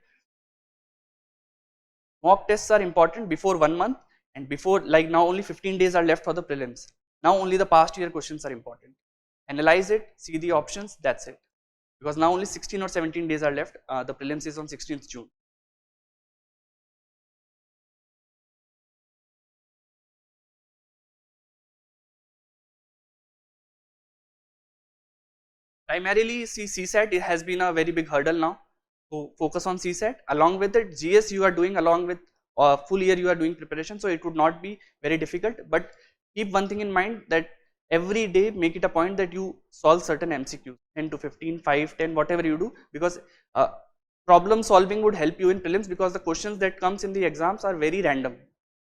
[SPEAKER 2] Mock tests are important before 1 month, and before, like now only 15 days are left for the prelims. Now only the past year questions are important. Analyze it, see the options, that's it. Because now only 16 or 17 days are left. The prelims is on 16th June. Primarily, see, CSAT it has been a very big hurdle now. So focus on CSAT. Along with it, GS you are doing along with full year you are doing preparation. So it would not be very difficult. But keep one thing in mind that every day make it a point that you solve certain MCQs, 10 to 15, 5, 10, whatever you do, because problem solving would help you in prelims, because the questions that comes in the exams are very random.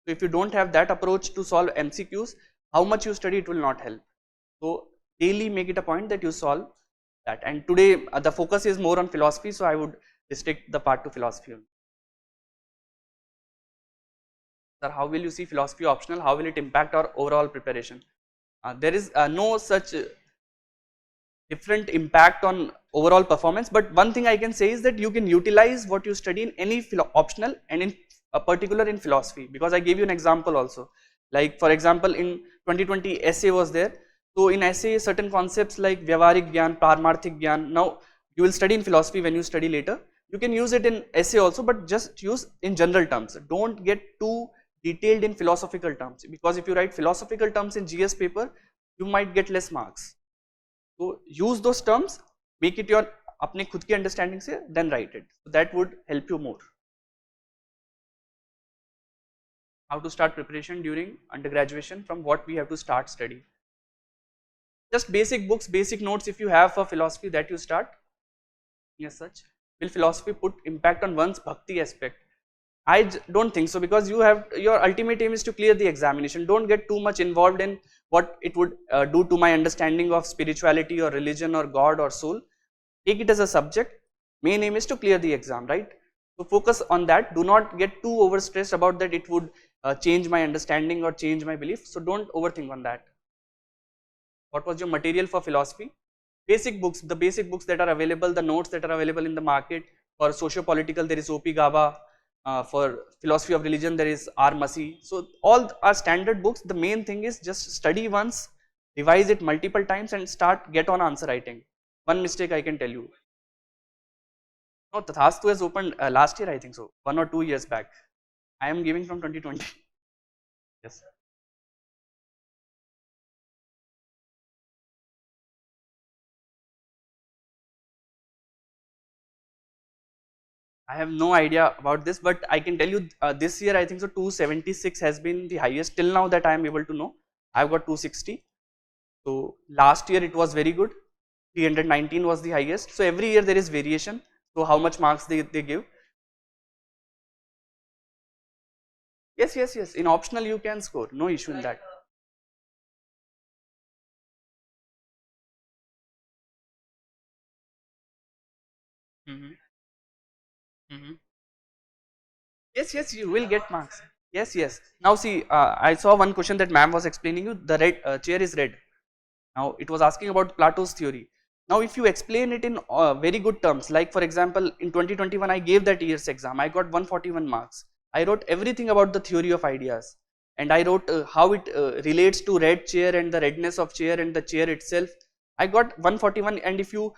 [SPEAKER 2] So if you don't have that approach to solve MCQs, how much you study, it will not help. So daily make it a point that you solve that. And today the focus is more on philosophy, so I would restrict the part to philosophy only. Sir, how will you see philosophy optional? How will it impact our overall preparation? There is no such different impact on overall performance, but one thing I can say is that you can utilize what you study in any optional, and in particular in philosophy, because I gave you an example also. Like for example, in 2020 essay was there. So in essay, certain concepts like Vyavaharik Gyan, Paramarthik Gyan, now you will study in philosophy when you study later. You can use it in essay also, but just use in general terms. Don't get too detailed in philosophical terms, because if you write philosophical terms in GS paper, you might get less marks. So use those terms, make it your अपने खुद की understanding से, then write it. So that would help you more. How to start preparation during undergraduation? From what we have to start study? Just basic books, basic notes if you have for philosophy, that you start. Yes, such. Will philosophy put impact on one's bhakti aspect? I don't think so, because you have, your ultimate aim is to clear the examination. Don't get too much involved in what it would do to my understanding of spirituality or religion or God or soul. Take it as a subject. Main aim is to clear the exam, right? So focus on that. Do not get too overstressed about that it would change my understanding or change my belief. So don't overthink on that. What was your material for philosophy? Basic books, the basic books that are available, the notes that are available in the market. For socio-political, there is O.P. Gaba. For philosophy of religion, there is R. Masi. So all are standard books. The main thing is just study once, revise it multiple times, and get on answer writing. One mistake I can tell you. No, Tathastu has opened last year, I think so, 1 or 2 years back. I am giving from 2020. Yes. I have no idea about this, but I can tell you this year I think so 276 has been the highest till now that I am able to know. I have got 260. So last year it was very good. 319 was the highest. So every year there is variation. So how much marks they give? Yes, yes, yes. In optional you can score. No issue in that. Yes, yes, you will get marks. Yes, yes. Now see, I saw one question that ma'am was explaining you. The red chair is red. Now it was asking about Plato's theory. Now if you explain it in very good terms, like for example, in 2021 I gave that year's exam. I got 141 marks. I wrote everything about the theory of ideas, and I wrote how it relates to red chair and the redness of chair and the chair itself. I got 141, and if you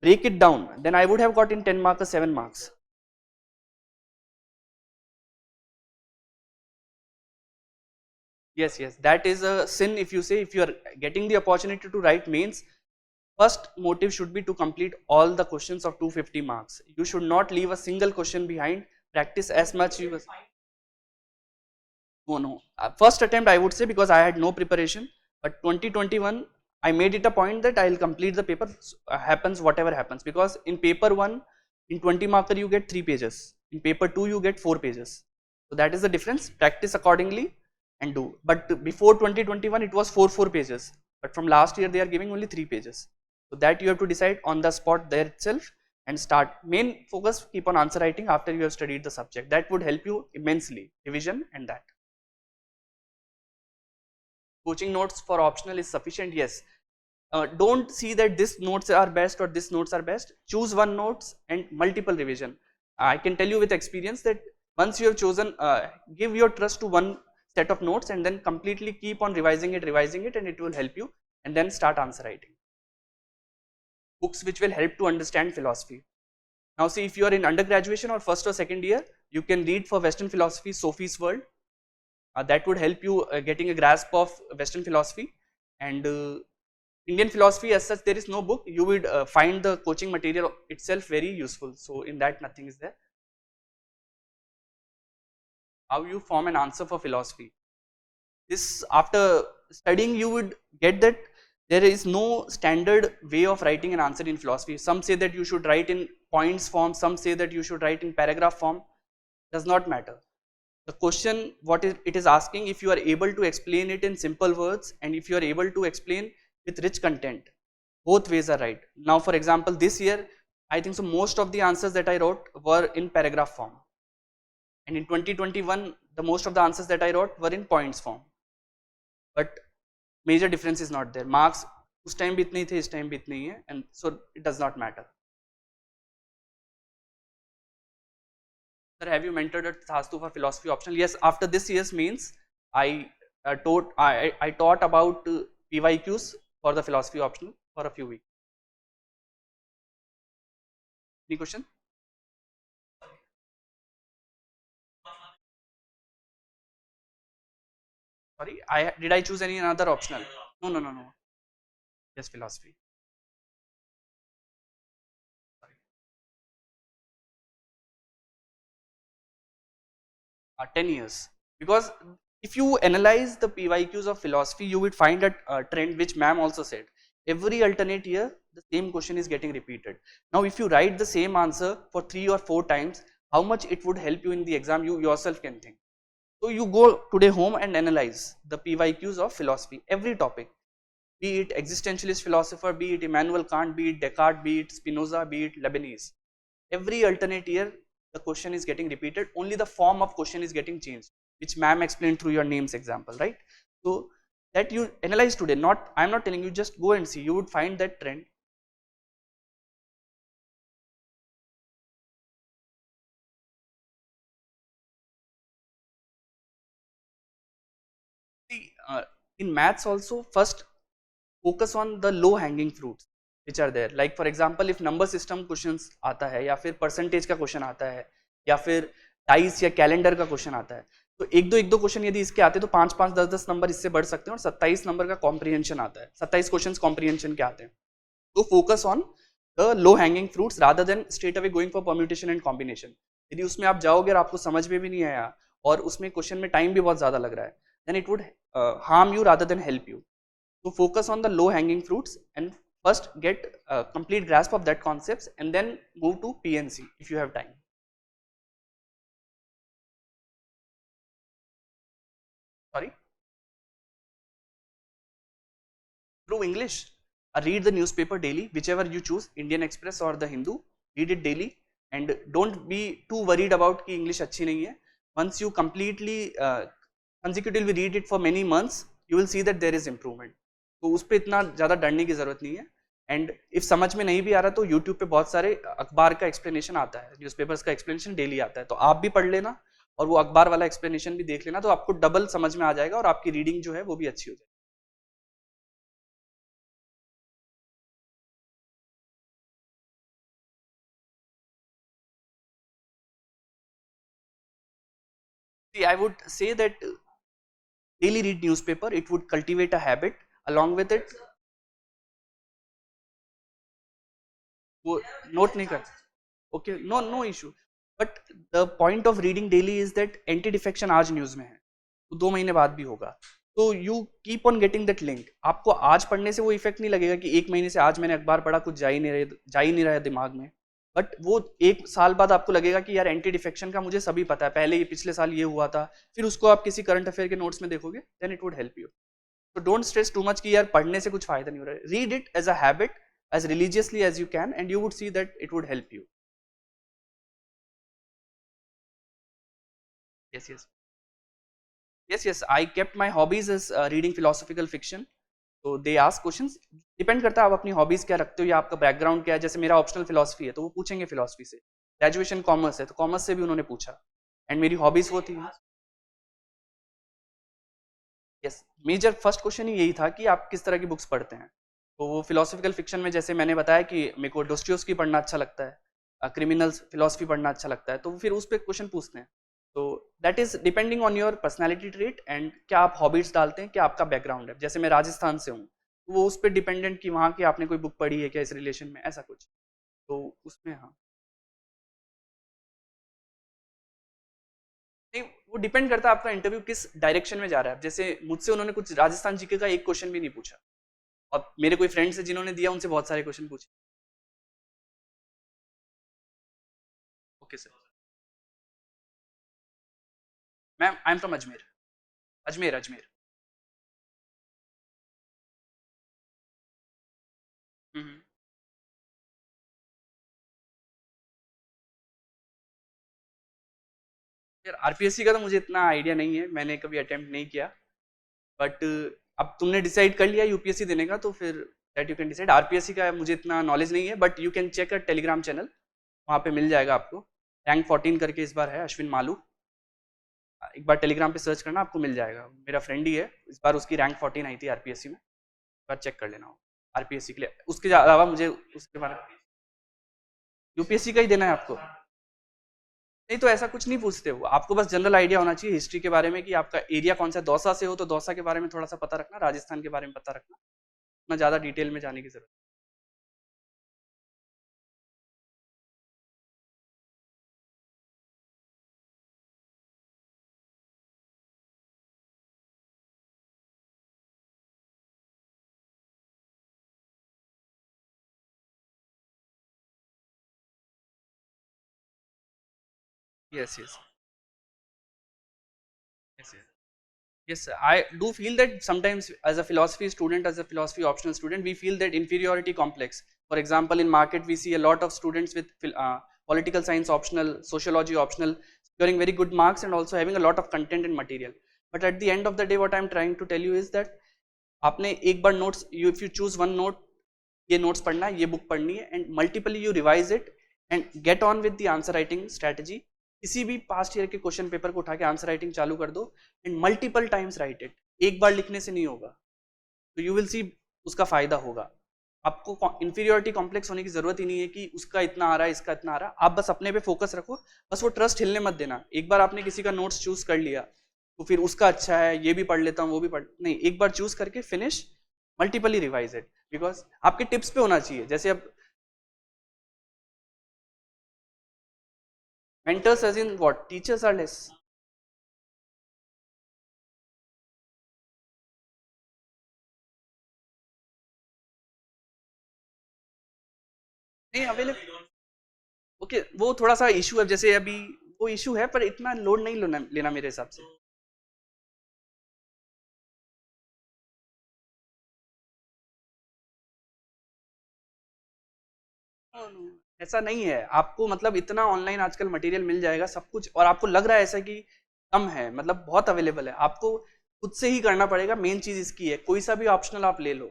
[SPEAKER 2] break it down, then I would have got in 10 marks or 7 marks. Yes, yes, that is a sin. If you say, if you are getting the opportunity to write mains, first motive should be to complete all the questions of 250 marks. You should not leave a single question behind. Practice as much you. No, no. First attempt I would say, because I had no preparation, but 2021 I made it a point that I will complete the paper, happens whatever happens, because in paper 1, in 20 marker you get 3 pages, in paper 2 you get 4 pages. So that is the difference. Practice accordingly and do. But before 2021 it was 4 pages, but from last year they are giving only 3 pages. So that you have to decide on the spot there itself and start. Main focus, keep on answer writing after you have studied the subject. That would help you immensely. Revision and that. Coaching notes for optional is sufficient? Yes. Don't see that this notes are best or this notes are best. Choose one notes and multiple revision. I can tell you with experience that once you have chosen, give your trust to one set of notes and then completely keep on revising it, and it will help you, and then start answer writing. Books which will help to understand philosophy. Now see, if you are in undergraduation or first or second year, you can read for Western philosophy Sophie's World. That would help you getting a grasp of Western philosophy. And Indian philosophy as such, there is no book. You would find the coaching material itself very useful. So in that, nothing is there. How you form an answer for philosophy. This, after studying, you would get that there is no standard way of writing an answer in philosophy. Some say that you should write in points form, some say that you should write in paragraph form. Does not matter. The question, it is asking, if you are able to explain it in simple words and if you are able to explain with rich content, both ways are right. Now for example, this year, I think so most of the answers that I wrote were in paragraph form, and in 2021 the most of the answers that I wrote were in points form, but major difference is not there. Marks उस time भी इतने ही थे, इस time भी इतने ही है, and so it does not matter. Sir, have you mentored at Thastu for philosophy optional? Yes, after this year's means, I taught about PYQs for the philosophy optional for a few weeks. Any question? Sorry, did I choose any another optional? No. Just philosophy. 10 years, because if you analyze the PYQs of philosophy, you would find a trend which ma'am also said. Every alternate year, the same question is getting repeated. Now, if you write the same answer for 3 or 4 times, how much it would help you in the exam, you yourself can think. So, you go today home and analyze the PYQs of philosophy, every topic, be it existentialist philosopher, be it Immanuel Kant, be it Descartes, be it Spinoza, be it Leibniz. Every alternate year, the question is getting repeated, only the form of question is getting changed, which ma'am explained through your names example, right? So that you analyze today, I'm not telling you, just go and see, you would find that trend. See, in maths also, first focus on the low hanging fruits which are there. Like for example, if number system questions आता है, या फिर percentage का question आता है, या फिर dice या कैलेंडर का क्वेश्चन आता है, तो एक दो क्वेश्चन यदि इसके आते हैं तो 5 10 नंबर इससे बढ़ सकते हैं, और 27 नंबर का कॉम्प्रिहेंशन आता है, 27 क्वेश्चंस कॉम्प्रिहेंशन के आते हैं. तो focus on the low hanging fruits rather than straight away going for permutation and combination. यदि उसमें आप जाओगे और आपको समझ में भी नहीं आया और उसमें क्वेश्चन में टाइम भी बहुत ज्यादा लग रहा है, then it would harm you rather than help you. So focus on the low hanging fruits and first get a complete grasp of that concepts and then move to PNC if you have time. Sorry? Through English. Read the newspaper daily, whichever you choose, Indian Express or the Hindu. Read it daily and don't be too worried about कि English अच्छी नहीं है. Once you completely consecutively read it for many months, you will see that there is improvement. तो उस पर इतना ज़्यादा डरने की ज़रूरत नहीं है. एंड इफ समझ में नहीं भी आ रहा तो यूट्यूब पे बहुत सारे अखबार का एक्सप्लेनेशन आता है, न्यूज़पेपर्स का एक्सप्लेनेशन डेली आता है, तो आप भी पढ़ लेना और वो अखबार वाला एक्सप्लेनेशन भी देख लेना, तो आपको डबल समझ में आ जाएगा और आपकी रीडिंग जो है वो भी अच्छी हो जाएगी. I would say that daily read newspaper, it would cultivate a habit. Along with it, वो नोट नहीं कर, okay, no issue, but the point of reading daily is that anti defection आज न्यूज में है तो 2 महीने बाद भी होगा, तो you keep on getting that link. आपको आज पढ़ने से वो इफेक्ट नहीं लगेगा कि 1 महीने से आज मैंने अखबार पढ़ा, कुछ जा ही नहीं रहा है दिमाग में, बट वो 1 साल बाद आपको लगेगा कि यार एंटी डिफेक्शन का मुझे सभी पता है, पहले ये पिछले साल ये हुआ था, फिर उसको आप किसी करंट अफेयर के नोट्स में देखोगे, then it would help you. तो डोंट स्ट्रेस टू मच कि यार पढ़ने से कुछ फायदा नहीं हो रहा है. Read it as a habit as religiously as you can and you would see that it would help you. Yes, I kept my hobbies as reading philosophical fiction. So they ask questions, depend करता है आप अपनी hobbies क्या रखते हो या आपका background क्या है. जैसे मेरा ऑप्शनल फिलोसफी है तो वो पूछेंगे फिलोसफी से, ग्रेजुएशन कॉमर्स है तो कॉमर्स से भी उन्होंने पूछा, एंड मेरी हॉबीज वो थी. यस, मेजर फर्स्ट क्वेश्चन ही यही था कि आप किस तरह की बुक्स पढ़ते हैं. तो वो फिलोसफिकल फिक्शन में जैसे मैंने बताया कि मेरे को डोस्टोयेव्स्की पढ़ना अच्छा लगता है, क्रिमिनल्स फिलोसफी पढ़ना अच्छा लगता है, तो फिर उस पर क्वेश्चन पूछते हैं. तो that is depending on your personality trait and क्या आप हॉबीज डालते हैं, क्या आपका बैकग्राउंड है. जैसे मैं राजस्थान से हूँ वो उस पर डिपेंडेंट कि वहाँ की आपने कोई बुक पढ़ी है क्या इस रिलेशन में, ऐसा कुछ, तो उसमें हाँ। नहीं, वो डिपेंड करता है आपका इंटरव्यू किस डायरेक्शन में जा रहा है। जैसे मुझसे उन्होंने कुछ राजस्थान जीके का एक क्वेश्चन भी नहीं पूछा, और मेरे कोई फ्रेंड्स हैं जिन्होंने दिया, उनसे बहुत सारे क्वेश्चन पूछे। Okay sir. Ma'am I am from Ajmer. Ajmer Ajmer. Hmm. यार आरपीएससी का तो मुझे इतना आइडिया नहीं है, मैंने कभी अटेम्प्ट नहीं किया, बट अब तुमने डिसाइड कर लिया यूपीएससी देने का, तो फिर that you can decide. RPSC का मुझे इतना नॉलेज नहीं है, but you can check a Telegram channel, वहाँ पे मिल जाएगा आपको। रैंक 14 करके इस बार है, अश्विन मालू। एक बार टेलीग्राम पे सर्च करना, आपको मिल जाएगा। मेरा फ्रेंड ही है, इस बार उसकी रैंक 14 आई थी आरपीएससी में, एक बार चेक कर लेना। आरपीएससी के लिए, उसके अलावा मुझे उसके बारे में, यूपीएससी का ही देना है आपको। नहीं तो ऐसा कुछ नहीं पूछते वो, आपको बस जनरल आइडिया होना चाहिए हिस्ट्री के बारे में कि आपका एरिया कौन सा है। दौसा से हो तो दौसा के बारे में थोड़ा सा पता रखना, राजस्थान के बारे में पता रखना, उतना ज़्यादा डिटेल में जाने की जरूरत। Yes, yes, yes, yes. Yes, I do feel that sometimes as a philosophy student, as a philosophy optional student, we feel that inferiority complex. For example, in market, we see a lot of students with political science optional, sociology optional, scoring very good marks and also having a lot of content and material. But at the end of the day, what I'm trying to tell you is that आपने एक बार notes, you if you choose one note, ये notes पढ़ना है, ये book पढ़नी है, and multiply you revise it and get on with the answer writing strategy. किसी भी पास्ट ईयर के क्वेश्चन पेपर को उठा के आंसर राइटिंग चालू कर दो and multiple times write it. एक बार लिखने से नहीं होगा, तो यू विल सी उसका फायदा होगा। आपको इंफीरियोरिटी कॉम्प्लेक्स होने की जरूरत ही नहीं है कि उसका इतना आ रहा है, इसका इतना आ रहा है। आप बस अपने पे फोकस रखो, बस वो ट्रस्ट हिलने मत देना। एक बार आपने किसी का नोट्स चूज कर लिया तो फिर उसका अच्छा है, ये भी पढ़ लेता हूँ, वो भी पढ़ नहीं, एक बार चूज करके finish, multiply revise it, because आपके टिप्स पे होना चाहिए। जैसे अब mentors as in what, teachers are less. नहीं अवेलेबल। ओके, वो थोड़ा सा इशू है, जैसे अभी वो इशू है, पर इतना लोड नहीं लेना मेरे हिसाब से। ऐसा नहीं है, आपको मतलब इतना ऑनलाइन आजकल मटेरियल मिल जाएगा सब कुछ, और आपको लग रहा है ऐसा कि कम है, मतलब बहुत अवेलेबल है। आपको खुद से ही करना पड़ेगा, मेन चीज इसकी है। कोई सा भी ऑप्शनल आप ले लो।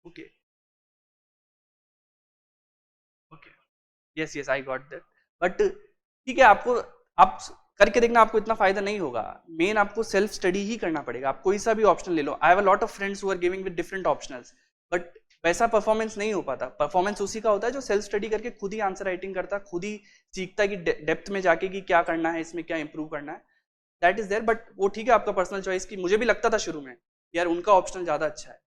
[SPEAKER 2] Okay, okay, yes yes, I got that. But ठीक है, आपको आप करके देखना, आपको इतना फायदा नहीं होगा। मेन आपको सेल्फ स्टडी ही करना पड़ेगा। आप कोई सा भी ऑप्शन ले लो, I have a lot of friends who are giving with different optionals, but वैसा परफॉर्मेंस नहीं हो पाता। परफॉर्मेंस उसी का होता है जो सेल्फ स्टडी करके खुद ही आंसर राइटिंग करता, खुद ही सीखता है कि डेप्थ में जाके कि क्या करना है, इसमें क्या इंप्रूव करना है। दैट इज देयर, बट वो ठीक है आपका पर्सनल चॉइस की। मुझे भी लगता था शुरू में यार उनका ऑप्शनल ज्यादा अच्छा है,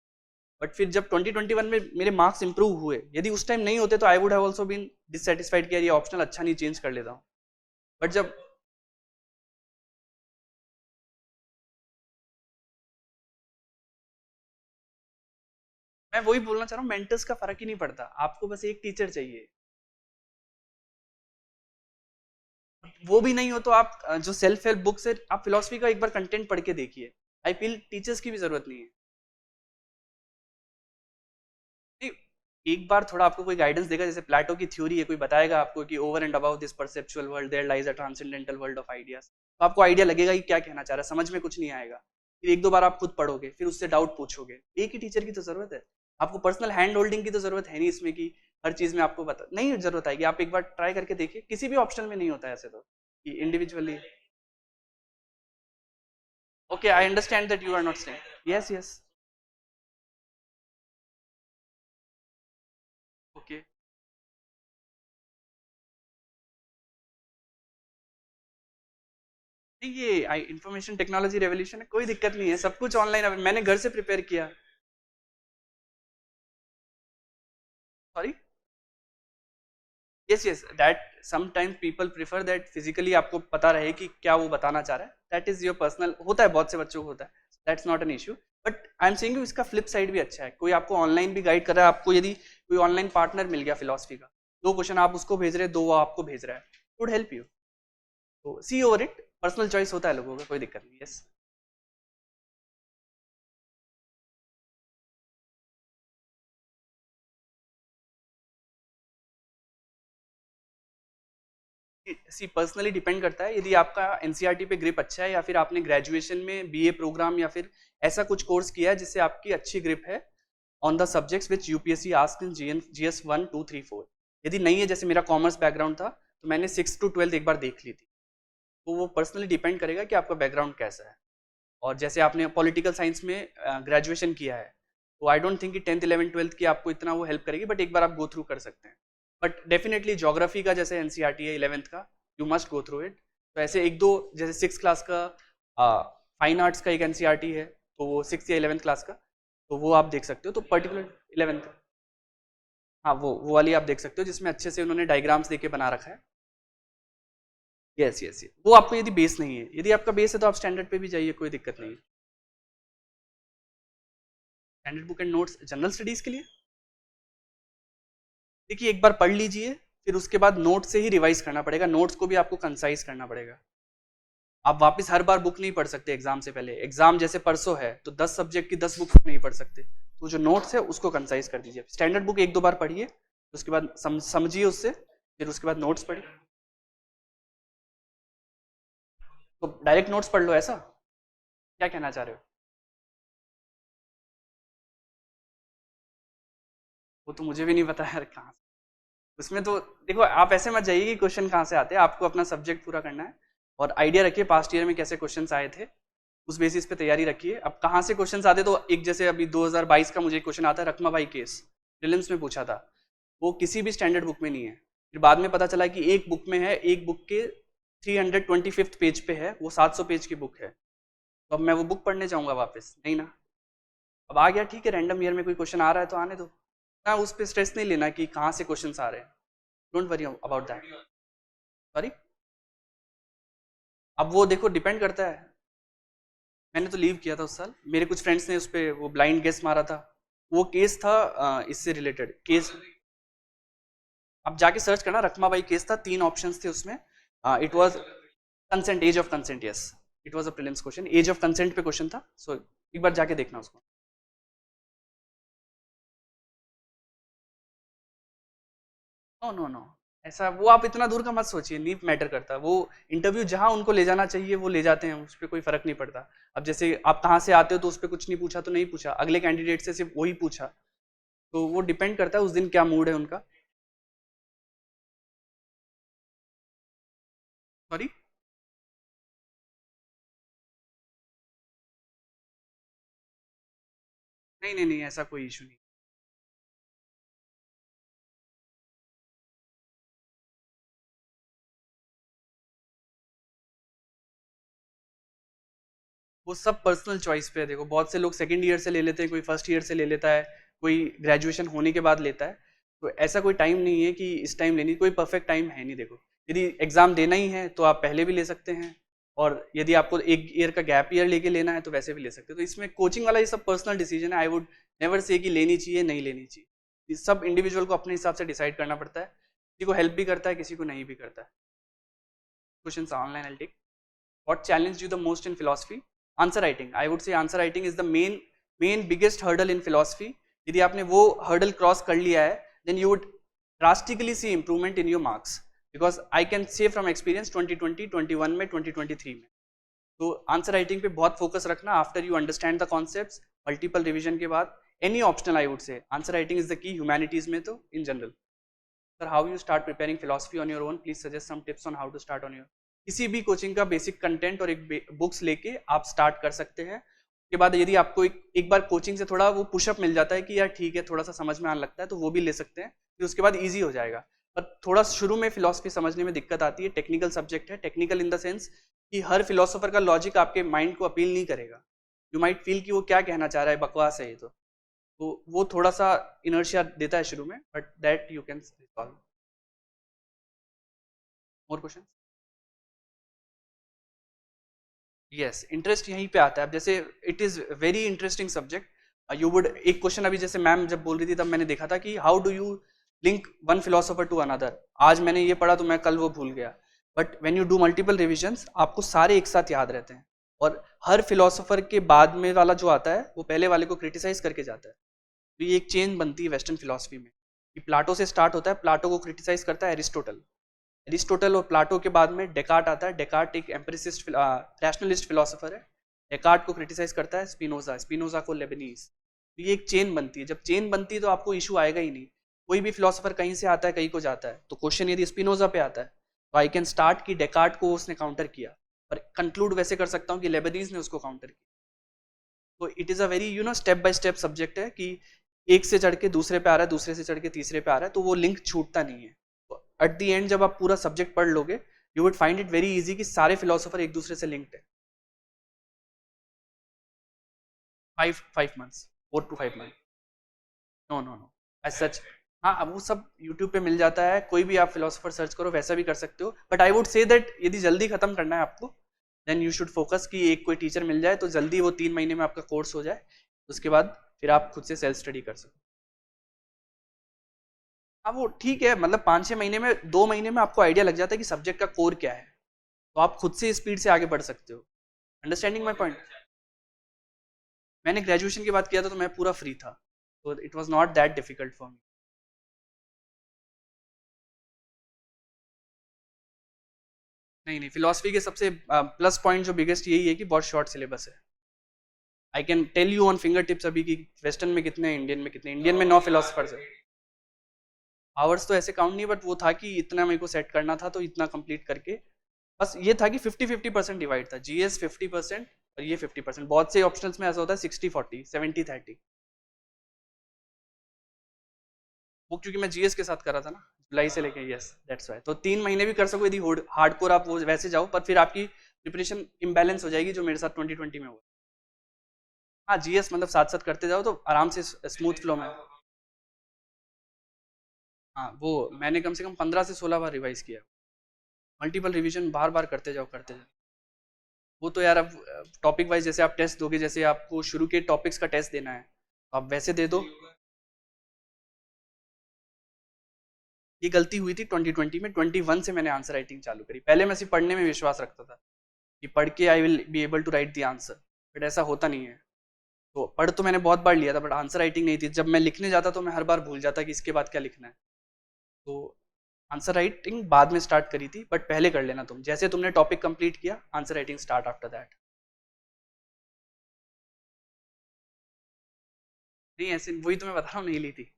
[SPEAKER 2] बट फिर जब 2021 में मेरे मार्क्स इंप्रूव हुए, यदि उस टाइम नहीं होते तो I would have also been dissatisfied कि यार ये ऑप्शनल अच्छा नहीं, चेंज कर लेता हूँ। बट जब मैं वही बोलना चाह रहा हूँ, मेंटर्स का फर्क ही नहीं पड़ता, आपको बस एक टीचर चाहिए। वो भी नहीं हो तो आप जो सेल्फ हेल्प बुक्स है, आप फिलोसफी का एक बार कंटेंट पढ़ के देखिए। आई फील टीचर्स की भी जरूरत नहीं है। नहीं, एक बार थोड़ा आपको कोई गाइडेंस देगा, जैसे प्लेटो की थ्योरी है, कोई बताएगा आपको कि over and above this perceptual world there lies a transcendental world of ideas, तो आपको आइडिया लगेगा कि क्या कहना चाह रहा है। समझ में कुछ नहीं आएगा, फिर एक दो बार आप खुद पढ़ोगे, फिर उससे डाउट पूछोगे। एक ही टीचर की तो जरूरत है, आपको पर्सनल हैंड होल्डिंग की तो जरूरत है नहीं इसमें कि हर चीज में आपको बता नहीं जरूरत आएगी। आप एक बार ट्राई करके देखिए, किसी भी ऑप्शन में नहीं होता है ऐसे तो कि individually. Okay, I understand that you are not saying, yes yes. Okay, ये इंफॉर्मेशन टेक्नोलॉजी रेवोल्यूशन है, कोई दिक्कत नहीं है, सब कुछ ऑनलाइन। अब मैंने घर से प्रिपेयर किया। Sorry, yes yes, that sometime people prefer that physically आपको पता रहे कि क्या वो बताना चाह रहा है, दैट इज योर पर्सनल, होता है, बहुत से बच्चों को होता है, that's not an issue. But I am saying you, इसका फ्लिप साइड भी अच्छा है, कोई आपको ऑनलाइन भी गाइड कर रहा है, आपको यदि कोई ऑनलाइन पार्टनर मिल गया फिलॉसफी का, 2 क्वेश्चन आप उसको भेज रहे हैं, 2 वो आपको भेज रहा है, वुड हेल्प यू। तो सी ओवर इट, पर्सनल चॉइस होता है लोगों का, कोई दिक्कत नहीं। यस, सी पर्सनली डिपेंड करता है, यदि आपका एनसीईआरटी पे ग्रिप अच्छा है, या फिर आपने ग्रेजुएशन में बीए प्रोग्राम या फिर ऐसा कुछ कोर्स किया है जिससे आपकी अच्छी ग्रिप है on the subjects which UPSC asked in GS 1 2 3 4। यदि नहीं है, जैसे मेरा कॉमर्स बैकग्राउंड था, तो मैंने 6 to 12 एक बार देख ली थी, तो वो पर्सनली डिपेंड करेगा कि आपका बैकग्राउंड कैसा है। और जैसे आपने पॉलिटिकल साइंस में ग्रेजुएशन किया है, तो आई डोंट थिंक कि 10th 11th 12th की आपको इतना वो हेल्प करेगी, बट एक बार आप गो थ्रू कर सकते हैं। बट डेफिनेटली ज्योग्राफी का जैसे एनसीईआरटी है 11th का, you must go through it. तो ऐसे एक दो, जैसे 6th क्लास का फाइन आर्ट्स का एक एनसीईआरटी है, तो वो 6th या 11th क्लास का, तो वो आप देख सकते हो। तो पर्टिकुलर 11th, हाँ, वो वाली आप देख सकते हो, जिसमें अच्छे से उन्होंने डायग्राम्स देके बना रखा है। यस यस, वो आपको यदि बेस नहीं है, यदि आपका बेस है तो आप स्टैंडर्ड पे भी जाइए, कोई दिक्कत नहीं है। Standard book and notes general studies के लिए, देखिए एक बार पढ़ लीजिए, फिर उसके बाद नोट से ही रिवाइज करना पड़ेगा, नोट्स को भी आपको कंसाइज करना पड़ेगा। आप वापस हर बार बुक नहीं पढ़ सकते एग्जाम से पहले, एग्जाम जैसे परसों है तो 10 सब्जेक्ट की 10 बुक नहीं पढ़ सकते, तो जो नोट्स है उसको कंसाइज कर दीजिए। स्टैंडर्ड बुक 1-2 बार पढ़िए, उसके बाद समझिए उससे, फिर उसके बाद नोट्स पढ़िए। तो डायरेक्ट नोट्स पढ़ लो, ऐसा क्या कहना चाह रहे हो? वो तो मुझे भी नहीं पता यार, कहाँ से उसमें तो, देखो आप ऐसे मत जाइए कि क्वेश्चन कहाँ से आते हैं, आपको अपना सब्जेक्ट पूरा करना है और आइडिया रखिए पास्ट ईयर में कैसे क्वेश्चंस आए थे, उस बेसिस पे तैयारी रखिए। अब कहाँ से क्वेश्चंस आते, तो एक जैसे अभी 2022 का मुझे क्वेश्चन आता है, रखमाबाई केस प्रीलिम्स में पूछा था, वो किसी भी स्टैंडर्ड बुक में नहीं है, फिर बाद में पता चला कि एक बुक में है, एक बुक के 325th पेज पे है, वो 700 पेज की बुक है, तो अब मैं वो बुक पढ़ने जाऊंगा वापस, नहीं ना। अब आ गया, ठीक है, रैंडम ईयर में कोई क्वेश्चन आ रहा है तो आने दो ना, उस पर स्ट्रेस नहीं लेना कि कहाँ से क्वेश्चन आ रहे हैं, don't worry about that. Sorry, अब वो देखो डिपेंड करता है, मैंने तो लीव किया था उस साल, मेरे कुछ फ्रेंड्स ने उस पर वो ब्लाइंड गेस मारा था, वो केस था इससे रिलेटेड केस, आप जाके सर्च करना, रखमाबाई केस था, 3 ऑप्शंस थे उसमें, it was consent, age of consent, yes, it was a prelims question, age of consent पे क्वेश्चन था, सो एक बार जाके देखना उसको। नो नो नो, ऐसा वो आप इतना दूर का मत सोचिए, नहीं मैटर करता, वो इंटरव्यू जहां उनको ले जाना चाहिए वो ले जाते हैं, उस पर कोई फर्क नहीं पड़ता। अब जैसे आप कहाँ से आते हो तो उस पर कुछ नहीं पूछा तो नहीं पूछा, अगले कैंडिडेट से सिर्फ वही पूछा, तो वो डिपेंड करता है उस दिन क्या मूड है उनका। सॉरी, नहीं नहीं नहीं, ऐसा कोई इशू नहीं, वो सब पर्सनल चॉइस पे है। देखो बहुत से लोग सेकंड ईयर से ले लेते हैं, कोई फर्स्ट ईयर से ले लेता है, कोई ग्रेजुएशन होने के बाद लेता है, तो ऐसा कोई टाइम नहीं है कि इस टाइम लेनी, कोई परफेक्ट टाइम है नहीं। देखो यदि एग्जाम देना ही है तो आप पहले भी ले सकते हैं, और यदि आपको एक ईयर का गैप ईयर लेके लेना है तो वैसे भी ले सकते हैं। तो इसमें कोचिंग वाला ये सब पर्सनल डिसीजन है, आई वुड नेवर से कि लेनी चाहिए नहीं लेनी चाहिए, ये सब इंडिविजुअल को अपने हिसाब से डिसाइड करना पड़ता है, किसी को हेल्प भी करता है, किसी को नहीं भी करता है। Question online I take. What challenged you the most in philosophy? Answer writing. I would say answer writing is the main biggest hurdle in philosophy. यदि आपने वो hurdle cross कर लिया है, then you would drastically see improvement in your marks. Because I can say from experience 2020, 21 में, 2023 में. तो answer writing पे बहुत फोकस रखना after you understand the concepts, multiple revision के बाद, any optional I would say answer writing is the key, humanities में तो in general. Sir how you start preparing philosophy on your own, please suggest some tips on how to start on your. किसी भी coaching का basic content और एक books लेके आप start कर सकते हैं। उसके बाद यदि आपको एक बार कोचिंग से थोड़ा वो पुशअप मिल जाता है कि यार ठीक है थोड़ा सा समझ में आने लगता है, तो वो भी ले सकते हैं, फिर उसके बाद ईजी हो जाएगा। पर थोड़ा शुरू में फिलोसफी समझने में दिक्कत आती है, टेक्निकल सब्जेक्ट है, टेक्निकल इन द सेंस कि हर फिलोसोफर का लॉजिक आपके माइंड को अपील नहीं करेगा. यू माइट फील कि वो क्या कहना चाह रहा है, बकवास है ये तो वो थोड़ा सा इनर्शिया देता है शुरू में, but that you can solve. More question? Yes, interest यहीं पे आता है. अब जैसे it is very interesting subject. You would, एक क्वेश्चन अभी जैसे मैम जब बोल रही थी तब मैंने देखा था कि how do you link one philosopher to another. आज मैंने ये पढ़ा तो मैं कल वो भूल गया, but when you do multiple revisions आपको सारे एक साथ याद रहते हैं. और हर फिलोसोफर के बाद में वाला जो आता है वो पहले वाले को क्रिटिसाइज करके जाता है. तो ये एक चेन बनती है वेस्टर्न फिलोसफी में कि प्लाटो से स्टार्ट होता है, प्लाटो को क्रिटिसाइज करता है एरिस्टोटल. एरिस्टोटल और प्लाटो के बाद में डेकार्ट आता है. डेकार्ट एक एम्पिरिसिस्ट रैशनलिस्ट फिलोसोफर है. डेकार्ट को क्रिटिसाइज करता है स्पिनोजा, स्पिनोजा को लेबनीज. तो ये एक चेन बनती है. जब चेन बनती है तो आपको इशू आएगा ही नहीं. कोई भी फिलोसोफर कहीं से आता है कहीं को जाता है, तो क्वेश्चन यदि स्पिनोजा पे आता है तो आई कैन स्टार्ट कि डेकार्ट को उसने काउंटर किया, और कंक्लूड वैसे कर सकता हूँ कि लेबनीज ने उसको काउंटर किया. तो it is a worry step by step subject है कि एक से चढ़ के दूसरे पे आ रहा है, दूसरे से चढ़ के तीसरे पे आ रहा है, तो वो लिंक छूटता नहीं है. एट दी एंड जब आप पूरा सब्जेक्ट पढ़ लोगे you would find it very easy कि सारे फिलोसोफर एक दूसरे से लिंक्ड है. 5 months, 4 to 5 months. No no no as such. हाँ, अब वो सब यूट्यूब पे मिल जाता है. कोई भी आप फिलोसोफर सर्च करो वैसा भी कर सकते हो. But I would say that यदि जल्दी खत्म करना है आपको देन यू शुड फोकस कि एक कोई टीचर मिल जाए तो जल्दी वो 3 महीने में आपका कोर्स हो जाए. उसके बाद फिर आप खुद से सेल्फ स्टडी कर सकते हो. हाँ वो ठीक है, मतलब 5-6 महीने में, 2 महीने में आपको आइडिया लग जाता है कि सब्जेक्ट का कोर क्या है, तो आप खुद से स्पीड से आगे बढ़ सकते हो. Understanding my point? मैंने ग्रेजुएशन के बाद किया था तो मैं पूरा फ्री था, तो it was not that difficult for me. नहीं नहीं, फिलोसफी के सबसे प्लस पॉइंट जो बिगेस्ट यही है कि बहुत शॉर्ट सिलेबस है. I can tell you on finger tips अभी कि वेस्टर्न में कितने, इंडियन में कितने. इंडियन में 9 फिलोसफर्स है. आवर्स तो ऐसे काउंट नहीं, बट वो था कि इतना मेरे को सेट करना था तो इतना कंप्लीट करके. बस ये था कि 50-50% डिवाइड था. जीएस 50% और ये 50%. बहुत से ऑप्शंस में ऐसा होता है 60-40, 70-30. वो क्योंकि मैं जीएस के साथ कर रहा था ना जुलाई से लेके. Yes that's why. तो 3 महीने भी कर सको यदि हार्डकोर आप वो वैसे जाओ, पर फिर आपकी प्रिपरेशन इम्बैलेंस हो जाएगी जो मेरे साथ 2020 में हुआ. हाँ जीएस मतलब साथ साथ करते जाओ तो आराम से स्मूथ फ्लो में. हाँ वो मैंने कम से कम 15 से 16 बार रिवाइज किया. मल्टीपल रिवीजन बार बार करते जाओ करते जाओ. वो तो यार अब टॉपिक वाइज जैसे आप टेस्ट दोगे, जैसे आपको शुरू के टॉपिक्स का टेस्ट देना है तो आप वैसे दे दो. ये गलती हुई थी 2020 में. 21 से मैंने आंसर राइटिंग चालू करी. पहले मैं सिर्फ पढ़ने में विश्वास रखता था कि पढ़ के I will be able to write the answer, but ऐसा होता नहीं है. तो पढ़ तो मैंने बहुत बार लिया था बट आंसर राइटिंग नहीं थी. जब मैं लिखने जाता तो मैं हर बार भूल जाता कि इसके बाद क्या लिखना है. तो आंसर राइटिंग बाद में स्टार्ट करी थी, बट पहले कर लेना तुम. जैसे तुमने टॉपिक कंप्लीट किया answer writing start after that. नहीं ऐसे, वही तो मैं बता रहा हूँ, नहीं ली थी.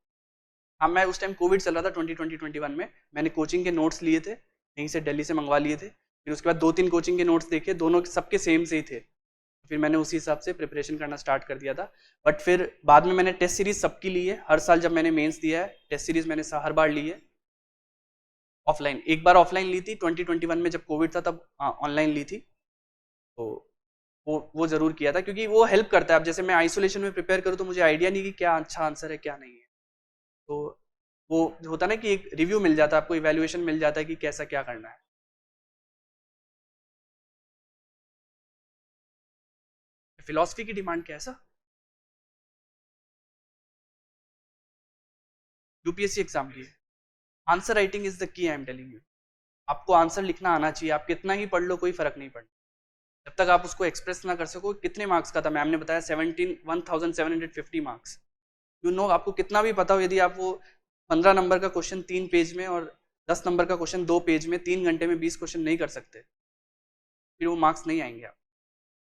[SPEAKER 2] हाँ मैं उस टाइम कोविड चल रहा था 2020-21 में. मैंने कोचिंग के नोट्स लिए थे, यहीं से दिल्ली से मंगवा लिए थे. फिर उसके बाद 2-3 कोचिंग के नोट्स देखे, दोनों सबके सेम से ही थे. फिर मैंने उसी हिसाब से प्रिपरेशन करना स्टार्ट कर दिया था. बट फिर बाद में मैंने टेस्ट सीरीज सबकी ली है. हर साल जब मैंने मेंस दिया है टेस्ट सीरीज मैंने हर बार ली है. ऑफलाइन एक बार ऑफलाइन ली थी 2021 में जब कोविड था, तब ऑनलाइन ली थी. तो वो जरूर किया था क्योंकि वो हेल्प करता है. अब जैसे मैं आइसोलेशन में प्रिपेयर करूँ तो मुझे आइडिया नहीं कि क्या अच्छा आंसर है क्या नहीं है. तो वो जो होता है ना कि एक रिव्यू मिल जाता है आपको, इवैल्यूएशन मिल जाता है कि कैसा क्या करना है. फिलॉसफी की डिमांड क्या है सर? यूपीएससी एग्जाम की आंसर राइटिंग इज द की. आई एम टेलिंग यू, आपको आंसर लिखना आना चाहिए. आप कितना ही पढ़ लो कोई फर्क नहीं पड़ता जब तक आप उसको एक्सप्रेस ना कर सको. कितने मार्क्स का था मैम ने बताया? 1750 मार्क्स. यू नो आपको कितना भी पता हो, यदि आप वो 15 नंबर का क्वेश्चन 3 पेज में और 10 नंबर का क्वेश्चन 2 पेज में 3 घंटे में 20 क्वेश्चन नहीं कर सकते, फिर वो मार्क्स नहीं आएंगे आप.